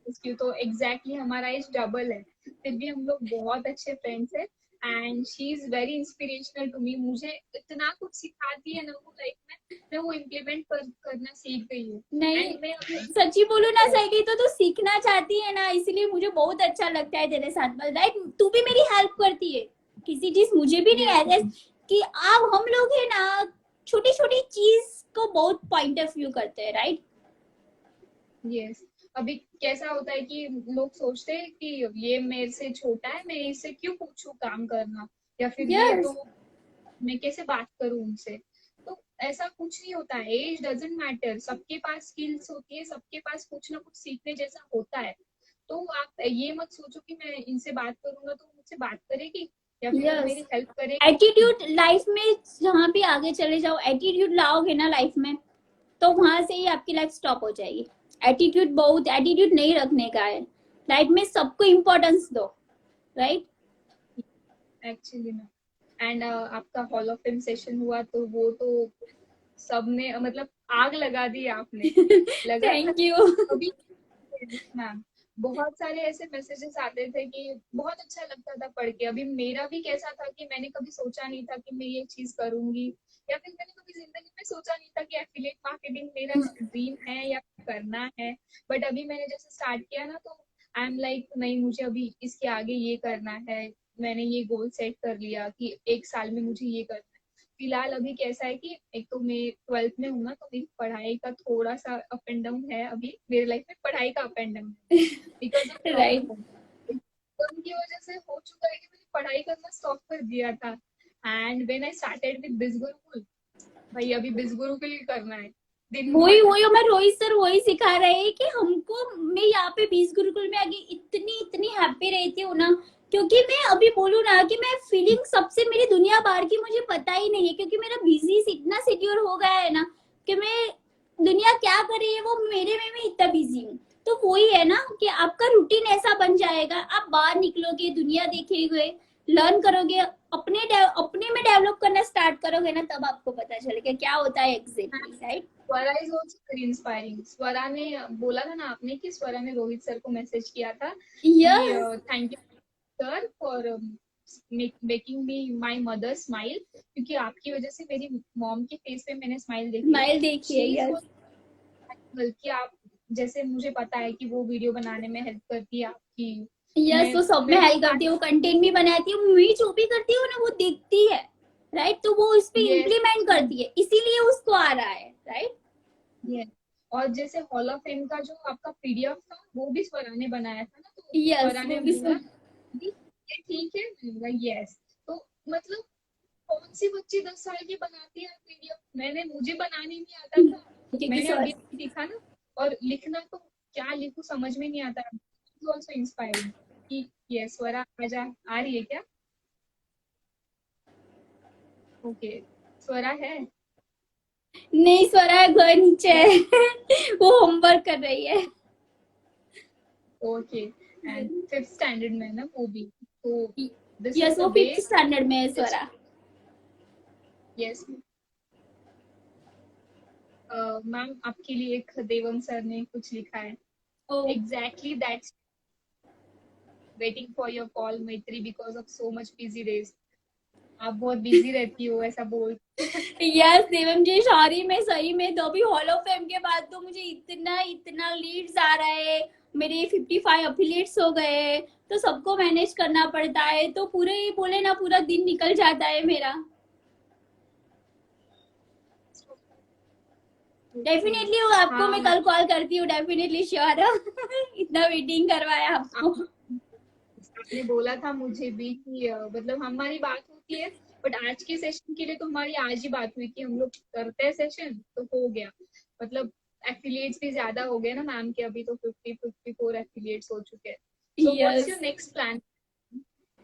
उसकी तो एग्जैक्टली हमारा एज डबल है, फिर भी हम लोग बहुत अच्छे फ्रेंड्स हैं। And she is very inspirational to me, मुझे इतना कुछ सिखाती है ना वो लाइफ में, मैं वो इम्प्लीमेंट करना सीख गई हूँ। नहीं, एंड मैं अभी सच्ची बोलू ना सही तो सीखना चाहती है ना, इसलिए मुझे बहुत अच्छा लगता है तेरे साथ में, राइट? तू भी मेरी हेल्प करती है, किसी चीज मुझे भी नहीं यस है कि अब हम लोग है ना छोटी छोटी चीज को बहुत पॉइंट ऑफ व्यू करते हैं, राइट? यस, अभी कैसा होता है कि लोग सोचते हैं कि ये मेरे से छोटा है, मैं इससे क्यों पूछूं काम करना, या फिर ये यस, तो मैं कैसे बात करूं उनसे। तो ऐसा कुछ नहीं होता है, एज डजेंट मैटर, सबके पास स्किल्स होती है, सबके पास कुछ ना कुछ सीखने जैसा होता है। तो आप ये मत सोचो कि मैं इनसे बात करूंगा तो मुझसे बात करेगी या फिर वो यस। मेरी हेल्प करेगी। एटीट्यूड लाइफ में जहाँ भी आगे चले जाओ, एटीट्यूड लाओगे ना लाइफ में तो वहां से ही आपकी लाइफ स्टॉप हो जाएगी। एटीट्यूड, बहुत एटीट्यूड नहीं रखने का है, लाइफ में सबको इम्पोर्टेंस दो, राइट? एक्चुअली ना, एंड आपका हॉल ऑफ फेम सेशन हुआ तो वो तो सबने मतलब आग लगा दी आपने, लगा था थैंक यू। अभी। मैम, बहुत सारे ऐसे मैसेजेस आते थे कि बहुत अच्छा लगता था पढ़ के। अभी मेरा भी कैसा था कि मैंने कभी सोचा नहीं था कि मैं ये चीज करूंगी, या फिर मैंने कभी जिंदगी में सोचा नहीं था कि एफिलिएट मार्केटिंग मेरा ड्रीम है या करना है। बट अभी मैंने जैसे स्टार्ट किया ना तो आई एम लाइक नहीं, मुझे अभी इसके आगे ये करना है। मैंने ये गोल सेट कर लिया कि एक साल में मुझे ये करना है। फिलहाल अभी कैसा है कि एक तो मैं 12th में हूँ ना, तो मेरी पढ़ाई का थोड़ा सा अप एंड डाउन है, अभी मेरे लाइफ में पढ़ाई का up and down because of right, problem की वजह से हो चुका है कि मैंने पढ़ाई करना स्टॉप कर दिया था। And when I started with बिज गुरुकुल, भाई अभी बिज गुरुकुल ही करना है दिन वही भर। वही हमें रोहित सर वही सिखा रहे हैं कि हमको, मैं यहाँ पे बीस गुरुकुल में आगे इतनी इतनी हैप्पी रहती हूँ ना, क्योंकि मैं अभी बोलूँ ना कि मैं फीलिंग सबसे मेरी दुनिया बाहर की मुझे पता ही नहीं है, क्योंकि मेरा बिजी इतना शेड्यूल हो गया है ना कि मैं दुनिया क्या कर रही है वो मेरे में मैं इतना बिजी हूँ। तो वही है ना कि आपका रूटीन ऐसा बन जाएगा, आप बाहर निकलोगे, दुनिया देखेगे, लर्न करोगे, अपने में डेवलप करना स्टार्ट करोगे ना, तब आपको पता चलेगा क्या होता है exactly, right? Swara is also very inspiring. Swara ने बोला था ना आपने कि स्वरा ने रोहित सर को मैसेज किया था कि yes, thank you sir for making me my mother smile, क्योंकि आपकी वजह से मेरी मॉम के फेस पे मैंने स्माइल देखी है। स्माइल देखिए, शी इज यस। बल्कि आप, जैसे मुझे पता है कि वो वीडियो बनाने में हेल्प करती है आपकी, यस, वो सब में मैं हेल्प करती है, वो कंटेंट भी बनाती है, मैं जो भी करती हूँ ना वो देखती है, राइट। तो वो उस पे यस इम्प्लीमेंट करती है, इसीलिए उसको आ रहा है, राइट। यस। और जैसे हॉल ऑफ फेम का जो आपका पीडीएफ था वो भी स्वरा ने बनाया था ना, तो यस, स्वरा वो ने भी बोला कि ये ठीक है, मैंने बोला यस। तो मतलब कौन सी बच्ची 10 साल की बनाती है पीडीएफ, मुझे बनाने नहीं आता था, क्योंकि मैंने अभी सीखा ना। और लिखना तो क्या लिखूं समझ में नहीं आता। ऑल्सो इंस्पायरिंग कि ये स्वरा आजा, आ रही है क्या? ओके, स्वरा है। नहीं, स्वरा घर नीचे है। वो होमवर्क कर रही है। ओके। एंड फिफ्थ स्टैंडर्ड में ना वो भी, तो दिस इज यस, द वो वे। 5th स्टैंडर्ड में है स्वरा। यस मैम, आपके लिए एक देवम सर ने कुछ लिखा है। Oh, exactly that's waiting for your call Maitri because of so much busy days. आप बहुत बिजी रहती हो ऐसा बोल। यस देवम जी, सॉरी, मैं सही में तो अभी हॉल ऑफ फेम के बाद तो मुझे इतना इतना लीड्स आ रहा है, मेरे 55 अफिलिएट्स हो गए, तो सबको मैनेज करना पड़ता है, तो पूरे बोले ना पूरा दिन निकल जाता है मेरा। ओके। डेफिनेटली वो आपको हाँ मैं मैम, कल कॉल करती हूँ, डेफिनेटली श्योर है। इतना वेटिंग करवाया आपको। आपने बोला था मुझे भी कि मतलब हमारी बात होती है, बट आज के सेशन के लिए तो हमारी आज ही बात हुई कि हम लोग करते हैं सेशन, तो हो गया। मतलब एफिलिएट्स भी ज्यादा हो गए ना मैम के, अभी तो 54 एफिलिएट्स हो चुके हैं। So what's yes, your next plan?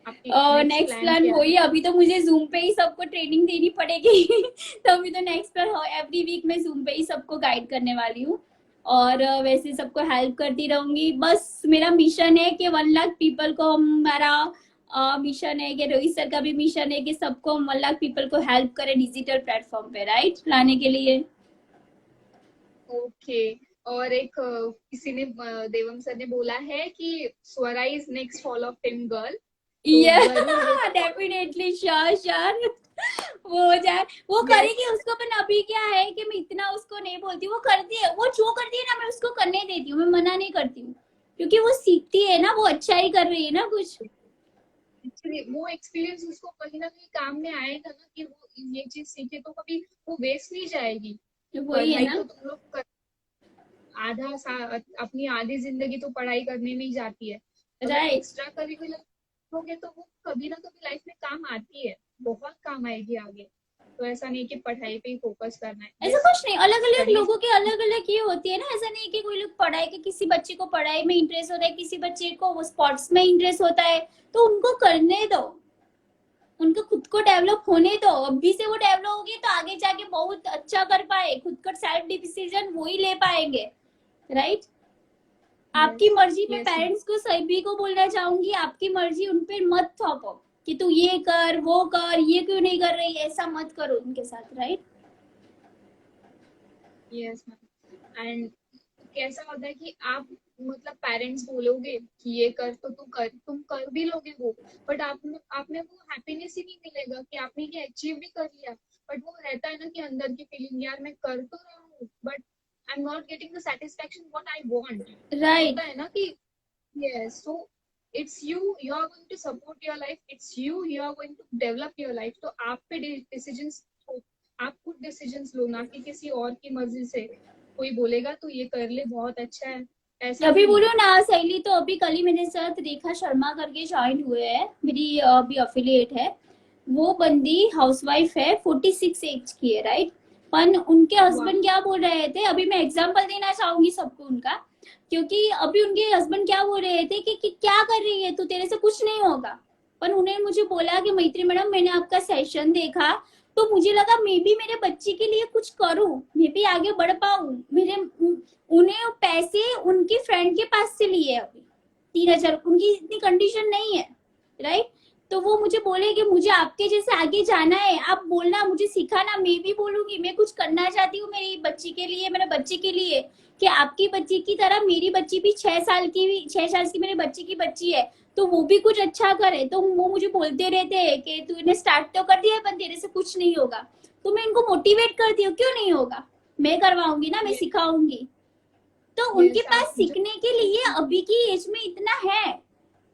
आपकी नेक्स्ट नेक्स्ट प्लान प्लान क्या है? वही, अभी तो मुझे जूम पे ही सबको ट्रेनिंग देनी पड़ेगी। तो अभी तो नेक्स्ट प्लान एवरी वीक मैं जूम पे ही सबको गाइड करने वाली हूँ, और वैसे सबको हेल्प करती रहूंगी। बस मेरा मिशन है कि 1 लाख पीपल को, हमारा मिशन है कि रोहित सर का भी मिशन है कि सबको 1 लाख पीपल को हेल्प करें डिजिटल प्लेटफॉर्म पे, राइट, लाने के लिए। ओके। और एक किसी ने देवम सर ने बोला है कि Swara is next hall of fame girl, तो ये जरूर वो डेफिनेटली, श्योर श्योर, वो हो जाए, वो यस करेगी उसको। पर अभी क्या है कि मैं इतना उसको नहीं बोलती, वो करती है, वो जो करती है ना मैं उसको करने देती हूँ, मैं मना नहीं करती हूँ, क्योंकि वो सीखती है ना, वो अच्छा ही कर रही है ना कुछ। एक्चुअली वो एक्सपीरियंस उसको कहीं ना कहीं काम में आएगा ना, कि वो ये चीज सीखे तो कभी वो वेस्ट नहीं जाएगी। वही है पढ़ाई ना, तो तुम लोग अपनी आधी जिंदगी तो पढ़ाई करने में ही जाती है। अगर राइट। एक्स्ट्रा करिकुलर होगे तो वो कभी ना कभी लाइफ में काम आती है, बहुत काम आएगी आगे। तो ऐसा नहीं कि पढ़ाई पे ही फोकस करना है। ऐसा यस, कुछ नहीं, अलग अलग स्टडीज। लोगों के अलग अलग ये होती है ना, ऐसा नहीं कि कोई लोग पढ़ाई के, किसी बच्चे को पढ़ाई में इंटरेस्ट होता है, किसी बच्चे को वो स्पोर्ट्स में इंटरेस्ट होता है, तो उनको करने दो, उनको खुद को डेवलप होने दो, अभी से वो डेवलप होगी तो आगे जाके बहुत अच्छा कर पाए, खुद का सेल्फ डिसीजन वो ही ले पाएंगे, राइट। आपकी यस मर्जी, में यस मैम। पेरेंट्स को सभी को बोलना चाहूंगी, आपकी मर्जी, उन पे मत थोपो कि तू ये कर वो कर, ये क्यों नहीं कर रही, ऐसा मत करो उनके साथ, राइट। Yes ma'am. एंड कैसा होता है कि आप मतलब पेरेंट्स बोलोगे कि ये कर तो तुम कर भी लोगे वो, बट आपने वो हैप्पीनेस ही नहीं मिलेगा कि आपने ये अचीव भी कर लिया। बट वो रहता है ना कि अंदर की फीलिंग, यार मैं कर तो रहा हूँ but I am not getting the satisfaction what I want. Right. होता है ना कि yes, so it's you are going to support your life, it's you are going to develop your life. तो आप पे डिसीजंस, आप खुद डिसीजंस लो, ना कि किसी और की मर्जी से। कोई बोलेगा तो ये कर ले, बहुत अच्छा है, ऐसा अभी नहीं बोलो है। ना सहेली, तो अभी कल ही मेरे साथ रेखा शर्मा करके ज्वाइन हुए हैं, मेरी अभी अफिलिएट है। वो बंदी हाउसवाइफ है, 46 एज की है, राइट। पर उनके वाह। हस्बैंड क्या बोल रहे थे, अभी मैं एग्जांपल देना चाहूंगी सबको उनका, क्योंकि अभी उनके हस्बैंड क्या बोल रहे थे कि क्या कर रही है तू, तेरे से कुछ नहीं होगा। पर उन्हें मुझे बोला कि मैत्री मैडम, मैंने आपका सेशन देखा, तो मुझे लगा मैं भी मेरे बच्चे के लिए कुछ करूं, मैं भी आगे बढ़ पाऊं। मेरे उन्हें पैसे उनकी फ्रेंड के पास से लिए, अभी 3,000, उनकी इतनी कंडीशन नहीं है, राइट। तो वो मुझे बोले कि मुझे आपके जैसे आगे जाना है, आप बोलना, मुझे सिखाना, मैं भी बोलूंगी, मैं कुछ करना चाहती हूँ मेरी बच्ची के लिए, मेरे बच्चे के लिए, कि आपकी बच्ची की तरह मेरी बच्ची भी 6 साल की, भी 6 साल की मेरे बच्ची की बच्ची है, तो वो भी कुछ अच्छा करे। तो वो मुझे बोलते रहते हैं कि तूने स्टार्ट तो कर दिया है पर तेरे से कुछ नहीं होगा। तो मैं इनको मोटिवेट करती हूँ, क्यों नहीं होगा, मैं करवाऊंगी ना, मैं यस सिखाऊंगी। तो उनके यस। पास आप जो सीखने के लिए अभी की एज में इतना है,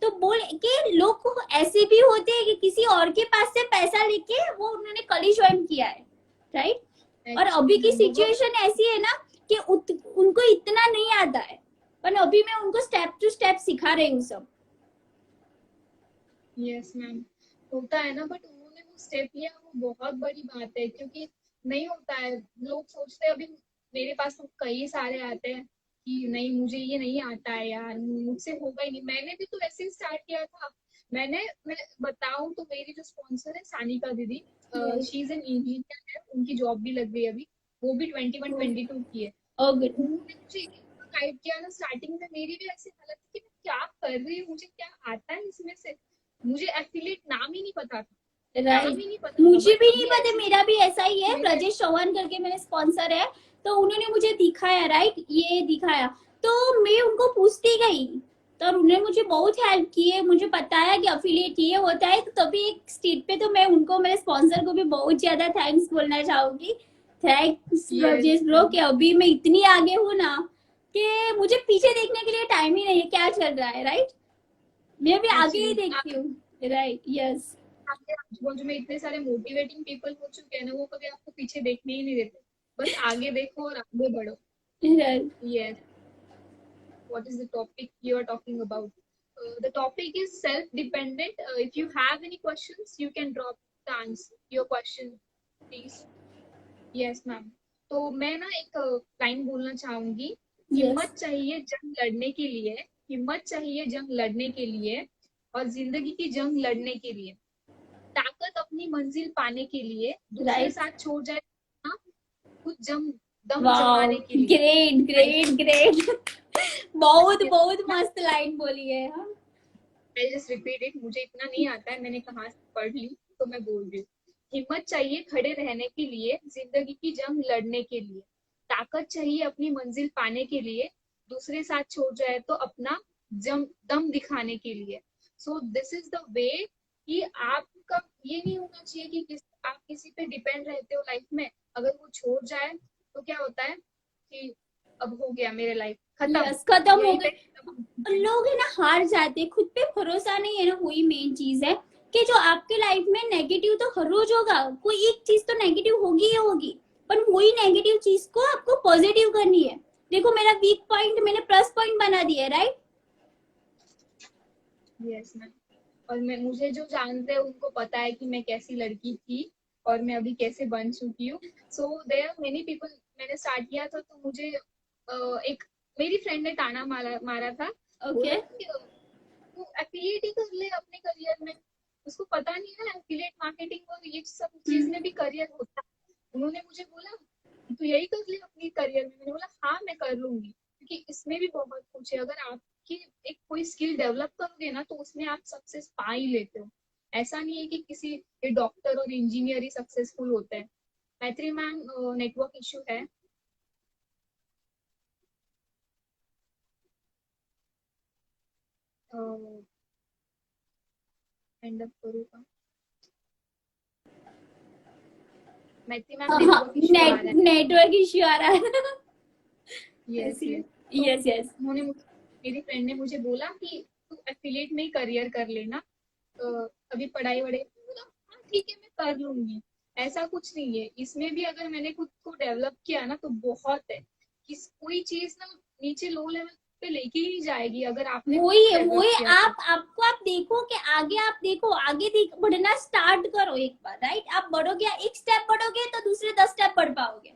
तो बोल के लोग को ऐसे भी होते हैं कि किसी और के पास से पैसा लेके वो उन्होंने कॉलेज ज्वाइन किया है, राइट। और अभी की एक्चुअली बहुत। सिचुएशन ऐसी है ना कि उनको इतना नहीं आता है, पर अभी मैं उनको स्टेप टू स्टेप सिखा रही हूँ सब। यस मैम, होता है ना, बट उन्होंने वो स्टेप लिया, वो बहुत बड़ी बात है, क्योंकि नहीं होता है। लोग सोचते हैं, अभी मेरे पास तो कई सारे आते हैं कि नहीं मुझे ये नहीं आता है यार, मुझसे होगा ही नहीं। मैंने भी तो ऐसे ही स्टार्ट किया था। मैं बताऊं तो मेरी जो स्पॉन्सर है सानिका दीदी, शी इज एन इंजीनियर है, उनकी जॉब भी लग गई अभी, वो भी 21-22 की है। गुड। उन्होंने मुझे इतना गाइड किया ना, स्टार्टिंग में मेरी भी ऐसी हालत थी कि मैं क्या कर रही हूँ, मुझे क्या आता है इसमें से। मुझे एफिलिएट नाम ही नहीं पता था, नाम राइट, ही नहीं पता था, मुझे बट भी नहीं अभी पता, ऐसे मेरा भी ऐसा ही है। मेरे। ब्रजेश चौहान करके मेरे स्पॉन्सर है, तो उन्होंने मुझे दिखाया, राइट, ये दिखाया, तो मैं उनको पूछती गई, तो उन्होंने मुझे बहुत हेल्प की है, मुझे बताया कि अफिलिएट ये होता है। तो तभी एक स्टेट पे तो मैं उनको, मेरे स्पॉन्सर को भी बहुत ज्यादा थैंक्स बोलना चाहूंगी। थैंक्स यस ब्रजेश ब्रो, कि अभी मैं इतनी आगे हूँ ना कि मुझे पीछे देखने के लिए टाइम ही नहीं है क्या चल रहा है, राइट। मैं भी आगे ही एक्चुअली देखती हूँ, राइट, यस। आपके आजू में इतने सारे मोटिवेटिंग पीपल हो चुके हैं ना, वो कभी आपको पीछे देखने ही नहीं देते। बस आगे देखो और आगे बढ़ो। Yes, what is the topic you are talking about? The topic is self-dependent. If you have any questions, you can drop the answer, your question, please. Yes, ma'am. तो मैं ना एक लाइन बोलना चाहूंगी। यस, हिम्मत चाहिए जंग लड़ने के लिए, हिम्मत चाहिए जंग लड़ने के लिए, और जिंदगी की जंग लड़ने के लिए, ताकत अपनी मंजिल पाने के लिए, दूसरे राइट, साथ छोड़ जाए ना, खुद दम वाओ, जमाने के लिए। Great I great great. बहुत जस्ट बहुत मस्त लाइन बोली है, हाँ। आई जस्ट रिपीट इट, मुझे इतना नहीं आता है, मैंने कहाँ से पढ़ ली तो मैं बोल रही हूँ। हिम्मत चाहिए खड़े रहने के लिए, जिंदगी की जंग लड़ने के लिए, ताकत चाहिए अपनी मंजिल पाने के लिए, दूसरे साथ छोड़ जाए तो अपना दम दिखाने के लिए। So this is the way कि आपका ये नहीं होना चाहिए कि आप किसी पे डिपेंड रहते हो लाइफ में। अगर वो छोड़ जाए तो क्या होता है कि अब हो गया, मेरे लाइफ खत्म, यस, खत्म हो यही पे गई। खत्म है। लोग है ना हार जाते हैं, खुद पे भरोसा नहीं है ना, वही मेन चीज है। कि जो आपके लाइफ में नेगेटिव तो हर रोज होगा, कोई एक चीज तो नेगेटिव होगी ही होगी, पर वही नेगेटिव चीज को आपको पॉजिटिव करनी है। देखो मेरा वीक पॉइंट मैंने प्लस पॉइंट बना दिया है, राइट। Yes ma'am. और मैं, मुझे जो जानते हैं उनको पता है कि मैं कैसी लड़की थी और मैं अभी कैसे बन चुकी हूँ। So there are many people. मैंने स्टार्ट किया था तो मुझे एक मेरी फ्रेंड ने ताना मारा मारा था। ओके। बोला कि तू एफिलिएट ही कर ले अपने करियर में। उसको पता नहीं है एफिलिएट मार्केटिंग और ये सब चीज में भी करियर होता है। उन्होंने मुझे बोला तू यही कर ले अपनी करियर में। मैंने बोला हाँ मैं कर लूंगी, क्योंकि इसमें भी बहुत कुछ है। अगर आपकी एक कोई स्किल डेवलप करोगे ना तो उसमें आप सक्सेस पा ही लेते हो। ऐसा नहीं है कि किसी डॉक्टर और इंजीनियर ही सक्सेसफुल होते हैं। मैत्री मैम, नेटवर्क इशू है। एंड अप करूँ का? मैत्री मैम, हाँ, नेटवर्क इशू आ रहा है। नेटवर्क इश्यू आ रहा है। यस ऐसी है। यस। तो यस यस। मेरी फ्रेंड ने मुझे बोला कि तू एफिलिएट में ही करियर कर लेना, अभी पढ़ाई वढ़ाई। बोला हाँ ठीक है मैं कर लूंगी। ऐसा कुछ नहीं है इसमें भी, अगर मैंने खुद को डेवलप किया ना तो बहुत है। कोई चीज ना नीचे लो लेवल पे लेके ही जाएगी अगर आपने खुद वही को है, डेवलप वही किया तो। आप देखो कि आगे, आप देखो आगे बढ़ना स्टार्ट करो एक बार, राइट। आप बढ़ोगे, एक स्टेप बढ़ोगे तो दूसरे 10 स्टेप बढ़ पाओगे।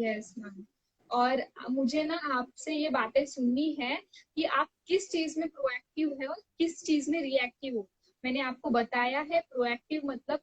Yes ma'am. और मुझे ना आपसे ये बातें सुननी है कि आप किस चीज में प्रोएक्टिव है और किस चीज में रिएक्टिव हो। मैंने आपको बताया है प्रोएक्टिव मतलब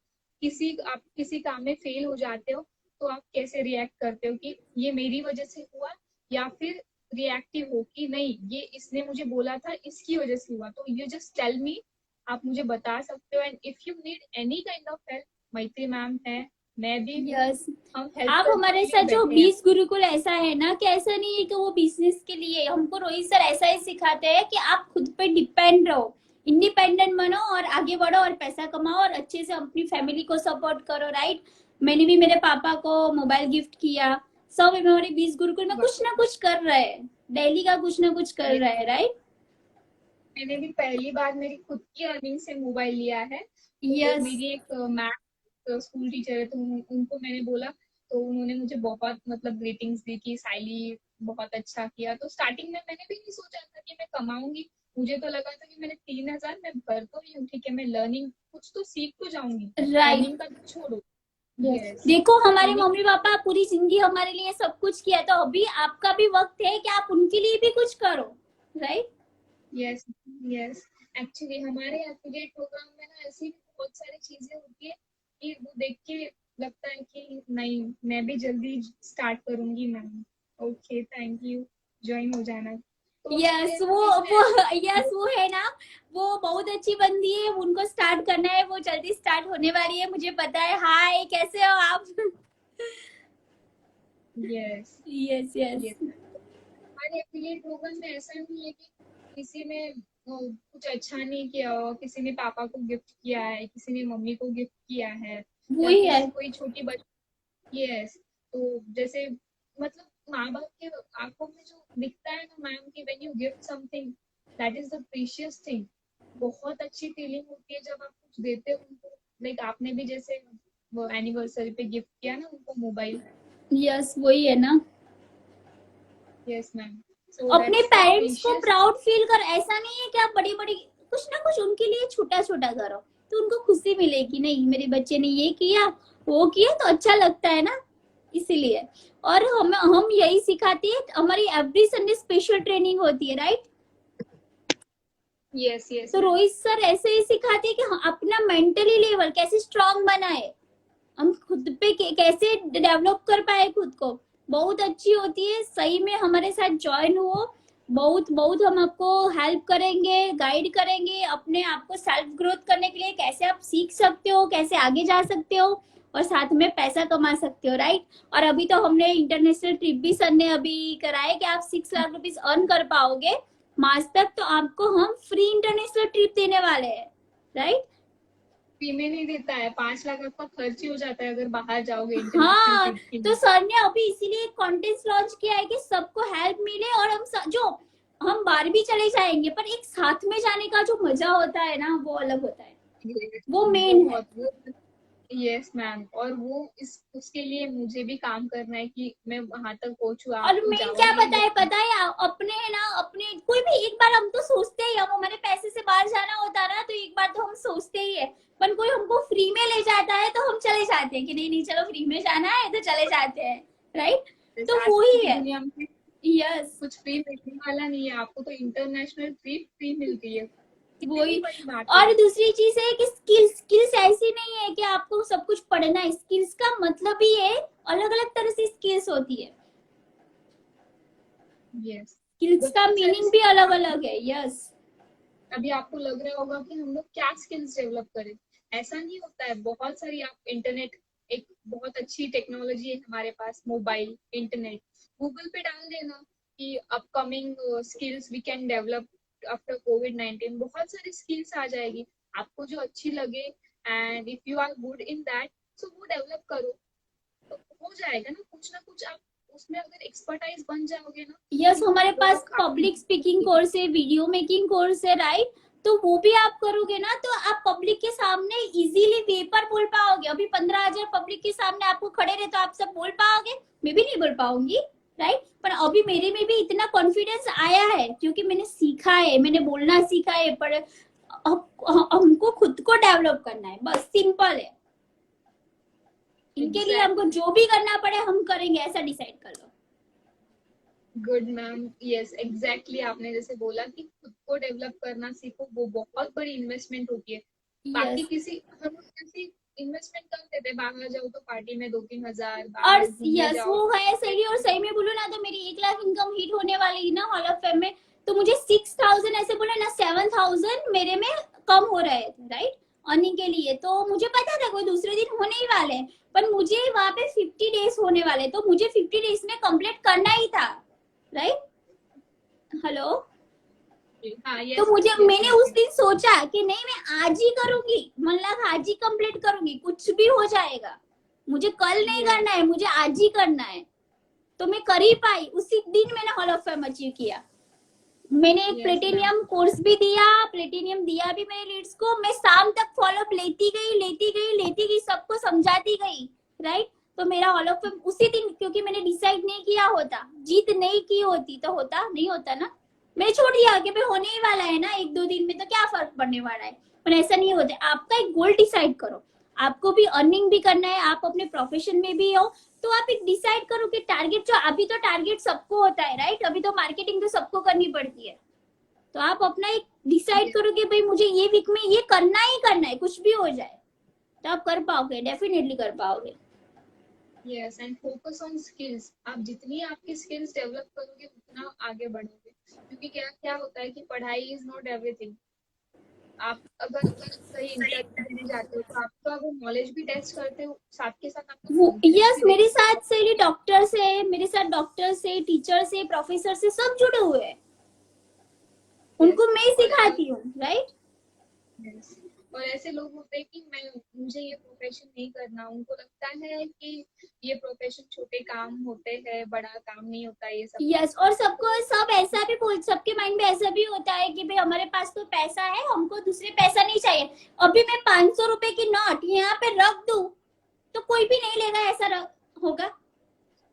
आप किसी काम में फेल हो जाते हो तो आप कैसे रिएक्ट करते हो कि ये मेरी वजह से हुआ, या फिर रिएक्टिव हो कि नहीं ये इसने मुझे बोला था इसकी वजह से हुआ। तो यू जस्ट टेल मी, आप मुझे बता सकते हो। And if you need any kind of help, मैत्री मैम है, मैं भी हूँ, यस। हम हेल्प आप करने हमारे के लिए साथ जो बैठे हैं। 20 गुरुकुल ऐसा है ना, कि ऐसा नहीं है कि वो बिजनेस के लिए, हमको रोहित सर ऐसा ही सिखाते हैं कि आप खुद पे डिपेंड रहो, इंडिपेंडेंट बनो और आगे बढ़ो और पैसा कमाओ और अच्छे से अपनी फैमिली को सपोर्ट करो, राइट। मैंने भी मेरे पापा को मोबाइल गिफ्ट किया। सब हमारे 20 गुरुकुल में कुछ ना कुछ कर रहे हैं, डेली का कुछ ना कुछ कर रहे हैं, राइट। मैंने भी पहली बार मेरी खुद की अर्निंग से मोबाइल लिया है। तो यस। मेरी एक मैथ स्कूल टीचर है, तो उनको मैंने बोला, तो उन्होंने मुझे बहुत मतलब ग्रीटिंग्स दी कि साइली बहुत अच्छा किया। तो स्टार्टिंग में मैंने भी नहीं सोचा था कि मैं कमाऊंगी। मुझे तो लगा था कि मैंने 3,000 मैं भर तो रही हूँ, ठीक है, मैं लर्निंग कुछ तो सीख तो जाऊंगी। राइट। अर्निंग का तो छोड़ो। यस। यस। देखो हमारे मैंने मम्मी पापा पूरी जिंदगी हमारे लिए सब कुछ किया, तो अभी आपका भी वक्त है कि आप उनके लिए भी कुछ करो। राइट। यस यस एक्चुअली हमारे एफिलिएट प्रोग्राम में ना ऐसी भी बहुत सारी चीजें होती है कि वो देख के लगता है कि नहीं, मैं भी जल्दी स्टार्ट करूंगी ma'am. Okay, thank you, join हो जाना। तो हमारे यस एफिलिएट में वो ऐसा यस बहुत। वो है ना, वो बहुत अच्छी बंदी है, उनको स्टार्ट करना है, वो जल्दी स्टार्ट होने वाली है, मुझे पता है। हाय, कैसे हो आप? Yes yes yes. यस हमारे एफिलिएट प्रोग्राम में ऐसा नहीं है कि किसी ने कुछ अच्छा नहीं किया हो, किसी ने पापा को गिफ्ट किया है, किसी ने मम्मी को गिफ्ट किया है, वो या ही है। किसी कोई छोटी बच्ची। यस। तो जैसे मतलब माँ बाप के आंखों में जो दिखता है ना मैम, कि when you gift something, that is the precious thing. बहुत अच्छी फीलिंग होती है जब आप कुछ देते हो उनको। लाइक आपने भी जैसे वो एनिवर्सरी पे गिफ्ट किया ना उनको मोबाइल। यस वही है ना। Yes ma'am. सो अपने दैट्स द पेरेंट्स को प्रीशियस। प्राउड फील कर, ऐसा नहीं है कि आप बड़ी बड़ी कुछ ना कुछ उनके लिए छोटा छोटा करो, तो उनको खुशी मिलेगी, नहीं मेरे बच्चे ने ये किया वो किया तो अच्छा लगता है ना, इसीलिए। और हम यही सिखाते हैं, हमारी एवरी संडे स्पेशल ट्रेनिंग होती है, राइट? यस यस तो मैम। रोहित सर ऐसे ही सिखाते हैं कि अपना मेंटली लेवल कैसे स्ट्रांग बनाए, हम खुद पे कैसे डेवलप कर पाए खुद को। बहुत अच्छी होती है, सही में हमारे साथ ज्वाइन हो। बहुत बहुत हम आपको हेल्प करेंगे, गाइड करेंगे अपने आप को सेल्फ ग्रोथ करने के लिए, कैसे आप सीख सकते हो, कैसे आगे जा सकते हो और साथ में पैसा कमा सकते हो, राइट? और अभी तो हमने इंटरनेशनल ट्रिप भी सर ने अभी कराया कि आप 6 लाख रुपीज अर्न कर पाओगे मार्च तक, तो आपको हम फ्री इंटरनेशनल ट्रिप देने वाले हैं, राइट? फ्री में नहीं देता है, 5 लाख आपका खर्च ही हो जाता है अगर बाहर जाओगे इंटरनेशनल हाँ, ट्रिप के तो लिए। सर ने अभी इसीलिए एक कॉन्टेस्ट लॉन्च किया है कि सबको हेल्प मिले, और जो हम बाहर भी चले जाएंगे पर एक साथ में जाने का जो मजा होता है ना, वो अलग होता है, Yes, वो मेन है। बहुत वो। यस मैम, और वो इस उसके लिए मुझे भी काम करना है कि मैं वहां तक पहुंचू। आप और तो मेन क्या जाओगे ही। पता है अपने है ना, अपने कोई भी एक बार हम तो सोचते ही, हम हमारे पैसे से बाहर जाना होता है ना, तो एक बार तो हम सोचते ही है, पर कोई हमको फ्री में ले जाता है तो हम चले जाते हैं कि नहीं नहीं चलो फ्री में जाना है तो चले जाते हैं, राइट? जैसे तो वो आजकल ही की है। दुनिया में यस। कुछ फ्री मिलने वाला नहीं है आपको, तो इंटरनेशनल ट्रिप फ्री मिलती है, कितनी वही। बड़ी बात है। और दूसरी चीज है कि स्किल्स ऐसी नहीं है कि आपको सब कुछ पढ़ना है, स्किल्स का मतलब ही है, अलग अलग तरह से स्किल्स होती है, यस। स्किल्स का बहुत सारी मीनिंग भी अलग skills। अलग है। यस। अभी आपको लग रहा होगा कि हम लोग क्या स्किल्स डेवलप करें। ऐसा नहीं होता है, बहुत सारी आप इंटरनेट, एक बहुत अच्छी टेक्नोलॉजी है हमारे पास, मोबाइल इंटरनेट, गूगल पे डाल देना कि upcoming skills we can develop after Covid 19, बहुत सारी स्किल्स आ जाएगी आपको जो अच्छी लगे। And if you are good in that, so वो डेवलप करो, तो हो जाएगा ना कुछ ना कुछ। आप उसमें अगर एक्सपर्टाइज बन जाओगे ना, यस, तो हमारे वो तो पास काफी। पब्लिक स्पीकिंग कोर्स है, वीडियो मेकिंग कोर्स है, राइट? तो वो भी आप करोगे ना, तो आप पब्लिक के सामने इजीली पेपर बोल पाओगे। अभी 15,000 पब्लिक के सामने आपको खड़े रहे तो आप सब बोल पाओगे? मैं भी नहीं बोल पाऊंगी, राइट? पर अभी मेरे में भी इतना कॉन्फिडेंस आया है क्योंकि मैंने सीखा है, मैंने बोलना सीखा है, पर हमको खुद को डेवलप करना है, बस सिंपल है। इनके लिए हमको एग्जैक्टली। जो भी करना पड़े हम करेंगे, ऐसा डिसाइड कर लो। गुड मैम, यस एग्जैक्टली, आपने जैसे बोला कि खुद को डेवलप करना सीखो, वो बहुत बड़ी इन्वेस्टमेंट होती है। बाकी यस। किसी हम लोग जैसी इन्वेस्टमेंट कर देते हैं, बाहर जाओ तो पार्टी में 2-3 हजार, और बाहर घूमने यस जाओ वो तो है सही, और सही में बोलूँ ना तो मेरी 1 लाख इनकम हिट होने वाली है ना हॉल ऑफ फेम में, तो मुझे 6,000 ऐसे बोले ना, 7,000 मेरे में कम हो रहे थे, राइट? अर्निंग के लिए तो मुझे पता था कोई दूसरे दिन होने ही वाले हैं, पर मुझे वहां पे 50 डेज होने वाले, तो मुझे 50 डेज में कंप्लीट करना ही था, राइट? हेलो। हाँ, तो यस मुझे मैम, यस मैंने यस उस यस। दिन सोचा कि नहीं मैं आज ही करूंगी, मतलब आज ही कंप्लीट करूंगी, कुछ भी हो जाएगा, मुझे कल नहीं यस करना है, मुझे आज ही करना है। तो मैं कर ही पाई, उसी दिन मैंने हॉल ऑफ फेम अचीव किया। मैंने एक यस मैम। प्लेटिनियम कोर्स भी दिया, प्लेटिनियम दिया भी मेरे लीड्स को। मैं शाम तक फॉलोअप लेती गई, सबको समझाती गई, राइट। तो मेरा ऑल ऑफ उसी दिन, क्योंकि मैंने डिसाइड नहीं किया होता, जीत नहीं की होती तो होता नहीं होता ना। मैं छोड़ दिया कि भाई होने ही वाला है ना, एक दो दिन में तो क्या फर्क पड़ने वाला है। पर ऐसा नहीं होता। आपका एक गोल डिसाइड करो, आपको भी अर्निंग भी करना है, आप अपने प्रोफेशन में भी हो, तो आप एक डिसाइड करो कि टारगेट, जो अभी तो टारगेट सबको होता है, राइट। अभी तो मार्केटिंग तो सबको करनी पड़ती है। तो आप अपना एक डिसाइड करो कि भाई मुझे ये वीक में ये करना ही करना है, कुछ भी हो जाए, तो आप कर पाओगे, डेफिनेटली कर पाओगे। Yes, and focus on skills. आप जितनी आपकी स्किल्स डेवलप करोगे उतना आगे बढ़ोगे, क्योंकि क्या क्या होता है कि पढ़ाई इज नॉट एवरीथिंग। आप अगर कहीं इंटरव्यू देने जाते हो तो आपका वो नॉलेज भी टेस्ट करते हो, साथ के साथ आपका कॉन्फिडेंस यस, भी मेरे देखते साथ हो। से डॉक्टर से, मेरे साथ डॉक्टर से, टीचर से, प्रोफेसर से सब जुड़े हुए हैं। यस। उनको मैं ही और सिखाती हूँ, राइट। yes. और ऐसे लोग होते हैं कि मैं मुझे ये प्रोफेशन नहीं करना, उनको लगता है कि ये प्रोफेशन छोटे काम होते हैं, बड़ा काम नहीं होता ये सब काम। यस, और सबको तो सब ऐसा भी बोल, सबके माइंड में ऐसा भी होता है कि भाई हमारे पास तो पैसा है, हमको दूसरे पैसा नहीं चाहिए। अभी मैं 500 रुपए की नोट यहाँ पे रख दूं तो कोई भी नहीं लेगा, ऐसा होगा।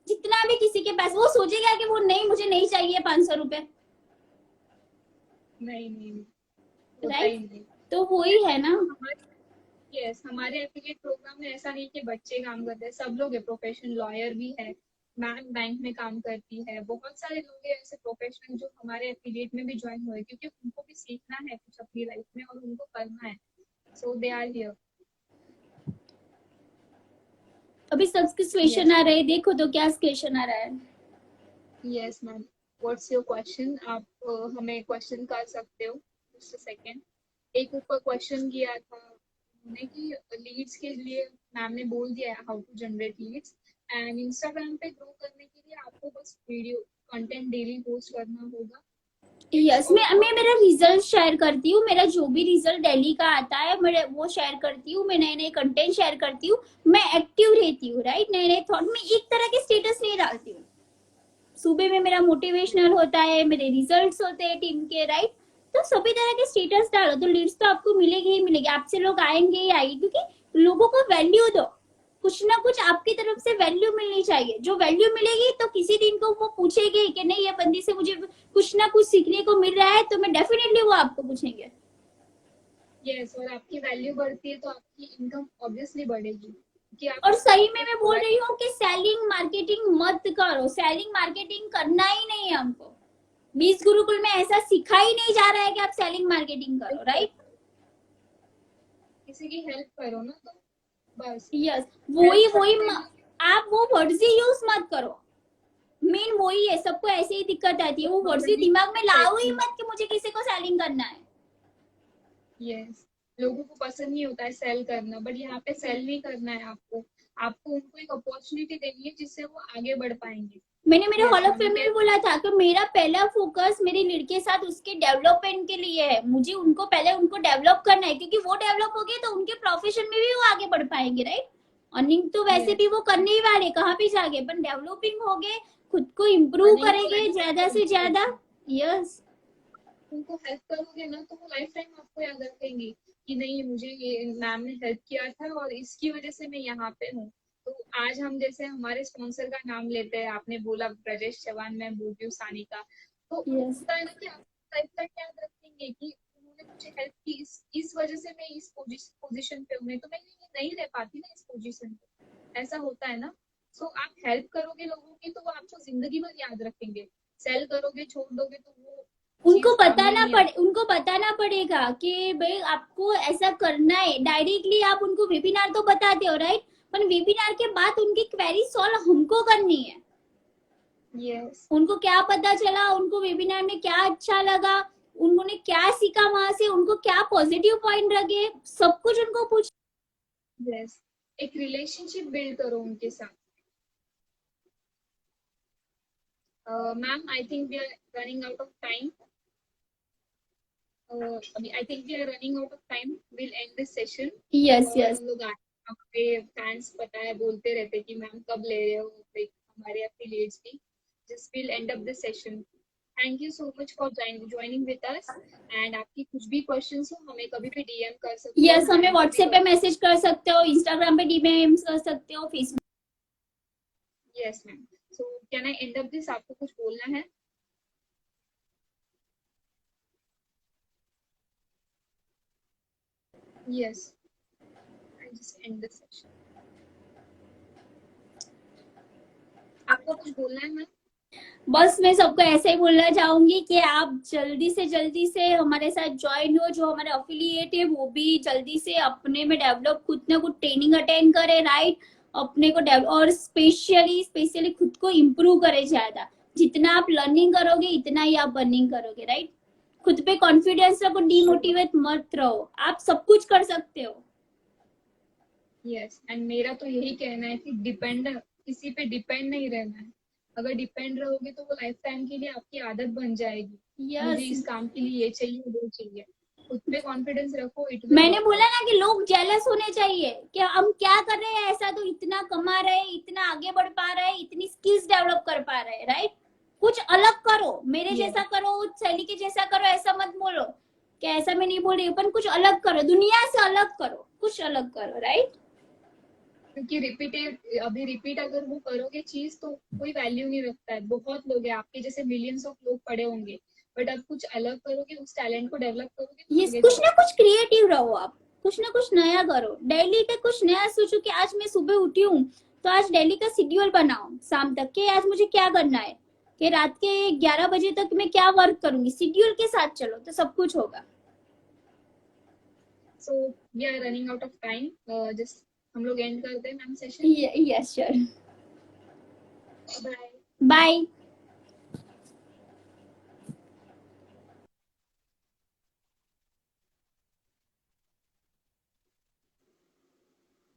जितना भी किसी के पास, वो सोचेगा कि वो नहीं, मुझे नहीं चाहिए 500 रुपए, नहीं नहीं नहीं, होता राइट। ही नहीं। तो वो ही है ना। यस, हमारे एफिलिएट प्रोग्राम में ऐसा नहीं कि बच्चे काम करते हैं, सब लोग है प्रोफेशन। लॉयर भी है, मैम बैंक में काम करती है, बहुत सारे लोग हैं ऐसे प्रोफेशनल जो हमारे एफिलिएट में भी ज्वाइन हुए, क्योंकि उनको भी सीखना है कुछ अपनी लाइफ में और उनको करना है, सो दे आर हियर। अभी सब क्वेश्चन यस आ रहे हैं, देखो तो क्या क्वेश्चन आ रहा है। Yes ma'am, what's your question? आप हमें क्वेश्चन कर सकते हो। Just a second. एक ऊपर क्वेश्चन किया था उन्होंने कि लीड्स के लिए मैम ने बोल दिया है how to generate leads, and Instagram पे ग्रो करने के लिए आपको बस वीडियो कंटेंट डेली पोस्ट करना होगा। इट्स यस, ऑल मैं अबाउट मेरा रिजल्ट शेयर करती हूँ, मेरा जो भी रिजल्ट डेली का आता है मैं वो शेयर करती हूँ, मैं नए नए कंटेंट शेयर करती हूँ, मैं एक्टिव रहती हूँ, राइट। नए नए थॉट में एक तरह के स्टेटस नहीं डालती हूँ। सुबह में मेरा मोटिवेशनल होता है, मेरे रिजल्ट्स होते हैं टीम के, राइट। तो सभी तरह के स्टेटस डालो तो लीड्स तो आपको मिलेगी ही मिलेगी, आपसे लोग आएंगे ही आएंगे, क्योंकि लोगों को वैल्यू दो। कुछ ना कुछ आपकी तरफ से वैल्यू मिलनी चाहिए, जो वैल्यू मिलेगी तो किसी दिन को वो पूछेगी कि नहीं, ये बंदी से मुझे कुछ ना कुछ सीखने को मिल रहा है, तो मैं डेफिनेटली वो आपको पूछेंगे। यस। और आपकी वैल्यू बढ़ती है तो आपकी इनकम ऑब्वियसली बढ़ेगी, कि आप और उससे सही में एक मैं बोल प्रोवाइड। रही हूँ कि सेलिंग मार्केटिंग मत करो, सेलिंग मार्केटिंग करना ही नहीं है हमको। 20 गुरुकुल में ऐसा सिखा ही नहीं जा रहा है कि आप सेलिंग मार्केटिंग करो, राइट। किसी की हेल्प करो ना, तो बस यस, हेल्प वही वही करते हैं। आप वो वर्ड्स ही यूज मत करो। मेन वही है, सबको ऐसे ही दिक्कत आती है, वो वर्ड्स ही दिमाग में लाओ ही मत कि मुझे किसी को सेलिंग करना है। यस, लोगों को पसंद नहीं होता है सेल करना, बट यहाँ पे सेल नहीं करना है आपको। आपको उनको एक अपॉर्चुनिटी देनी है जिससे वो आगे बढ़ पाएंगे। मैंने मेरे yes hall of ma'am, fame you में भी कैन। बोला था कि मेरा पहला फोकस मेरे लड़के के साथ उसके डेवलपमेंट के लिए है। मुझे उनको पहले उनको डेवलप करना है, क्योंकि वो डेवलप हो गए तो उनके प्रोफेशन में भी वो आगे बढ़ पाएंगे, राइट। अर्निंग तो वैसे भी यस, वो करने ही वाले, कहाँ भी जाके, पर डेवलपिंग हो गए, खुद को इम्प्रूव अर्निंग तो करेंगे वैसे ज्यादा से ज्यादा। यस। उनको हेल्प करोगे ना तो वो लाइफ टाइम आपको याद रखेंगे कि नहीं, मुझे ये मैम ने हेल्प किया था और इसकी वजह से मैं यहाँ पे हूँ। तो आज हम जैसे हमारे स्पॉन्सर का नाम लेते हैं, आपने बोला ब्रजेश चौहान, मैं बोल रही हूँ सानिका, तो यस। होता है ना कि आप लाइफ टाइम याद रखेंगे कि उन्होंने मुझे हेल्प की, इस वजह से मैं इस पोजीशन पे हूँ, नहीं तो मैं ये नहीं रह पाती ना इस पोजीशन पे। ऐसा होता है ना। सो आप हेल्प करोगे लोगों की तो वो आपको जिंदगी भर याद रखेंगे। सेल करोगे, छोड़ दोगे तो वो चीज काम में नहीं आती। उनको बताना पड़ेगा कि भाई आपको ऐसा करना है। डायरेक्टली आप उनको वेबिनार तो बताते हो, राइट, पर वेबिनार के बाद उनकी क्वेरी सॉल्व हमको करनी है। यस। उनको क्या पता चला, उनको वेबिनार में क्या अच्छा लगा, उन्होंने क्या सीखा वहां से, उनको क्या पॉजिटिव पॉइंट लगे, सब कुछ उनको पूछ। यस, एक रिलेशनशिप बिल्ड करो उनके साथ। Ma'am, I think we are running out of time. अभी I think we are running out of time, will end this session. Yes और यस। हम लोग हमारे फैंस पता है बोलते रहते कि मैम कब ले रहे हो, like, हमारे एफिलिएट्स की। Just will and up this session. Thank you so much for joining with us. And आपकी कुछ भी क्वेश्चंस हो हमें कभी भी डीएम कर सकते हो, यस, हमें मैं व्हाट्सएप पे बिकॉज मैसेज कर सकते हो, इंस्टाग्राम पे डीएम कर सकते हो, Facebook. Yes ma'am. So can I and up this, आपको कुछ बोलना है? Yes, I just and the session. आपको कुछ बोलना है मैम? बस मैं सबको ऐसे ही बोलना चाहूंगी कि आप जल्दी से हमारे साथ ज्वाइन हो, जो हमारे अफिलिएट है वो भी जल्दी से अपने में डेवलप, खुद ना खुद ट्रेनिंग अटेंड करे, राइट। अपने को डेवलप और स्पेशली खुद को इम्प्रूव करे ज्यादा। जितना आप लर्निंग करोगे इतना ही आप अर्निंग करोगे, राइट। खुद पे कॉन्फिडेंस रखो, डिमोटिवेट मत रहो, आप सब कुछ कर सकते हो। यस, एंड मेरा तो यही कहना है कि किसी पे डिपेंड नहीं रहना है। अगर डिपेंड रहोगे तो वो लाइफ टाइम के लिए आपकी आदत बन जाएगी। मुझे यस, इस काम के लिए ये चाहिए वो चाहिए। खुद पे कॉन्फिडेंस रखो, इट विल मैंने वर्क बोला आउट। ना कि लोग जेलस होने चाहिए कि हम क्या कर रहे हैं ऐसा, तो इतना कमा रहे हैं, इतना आगे बढ़ पा रहे हैं, इतनी स्किल्स डेवलप कर पा रहे हैं, राइट। कुछ अलग करो, मेरे जैसा यस, करो, सैली के जैसा करो, ऐसा मत बोलो कि ऐसा मैं नहीं बोल रही हूँ, पर कुछ अलग करो, दुनिया से अलग करो, कुछ अलग करो, राइट। क्योंकि रिपीट अगर वो करोगे चीज तो कोई वैल्यू नहीं रखता है। बहुत लोग हैं आपके जैसे, मिलियंस ऑफ लोग पड़े होंगे, बट अब कुछ अलग करोगे, उस टैलेंट को डेवलप करोगे तो ये आगे कुछ ना जाओगे। कुछ क्रिएटिव रहो आप, कुछ ना कुछ नया करो, डेली का कुछ नया सोचो कि आज मैं सुबह उठी हूँ तो आज डेली का शेड्यूल बनाओ शाम तक के, आज मुझे क्या करना है, कि रात के 11 बजे तक मैं क्या वर्क करूंगी, शेड्यूल के साथ चलो तो सब कुछ होगा। So we are running out of time, just हम लोग एंड करते हैं ma'am session. Yes sure. Bye. Bye.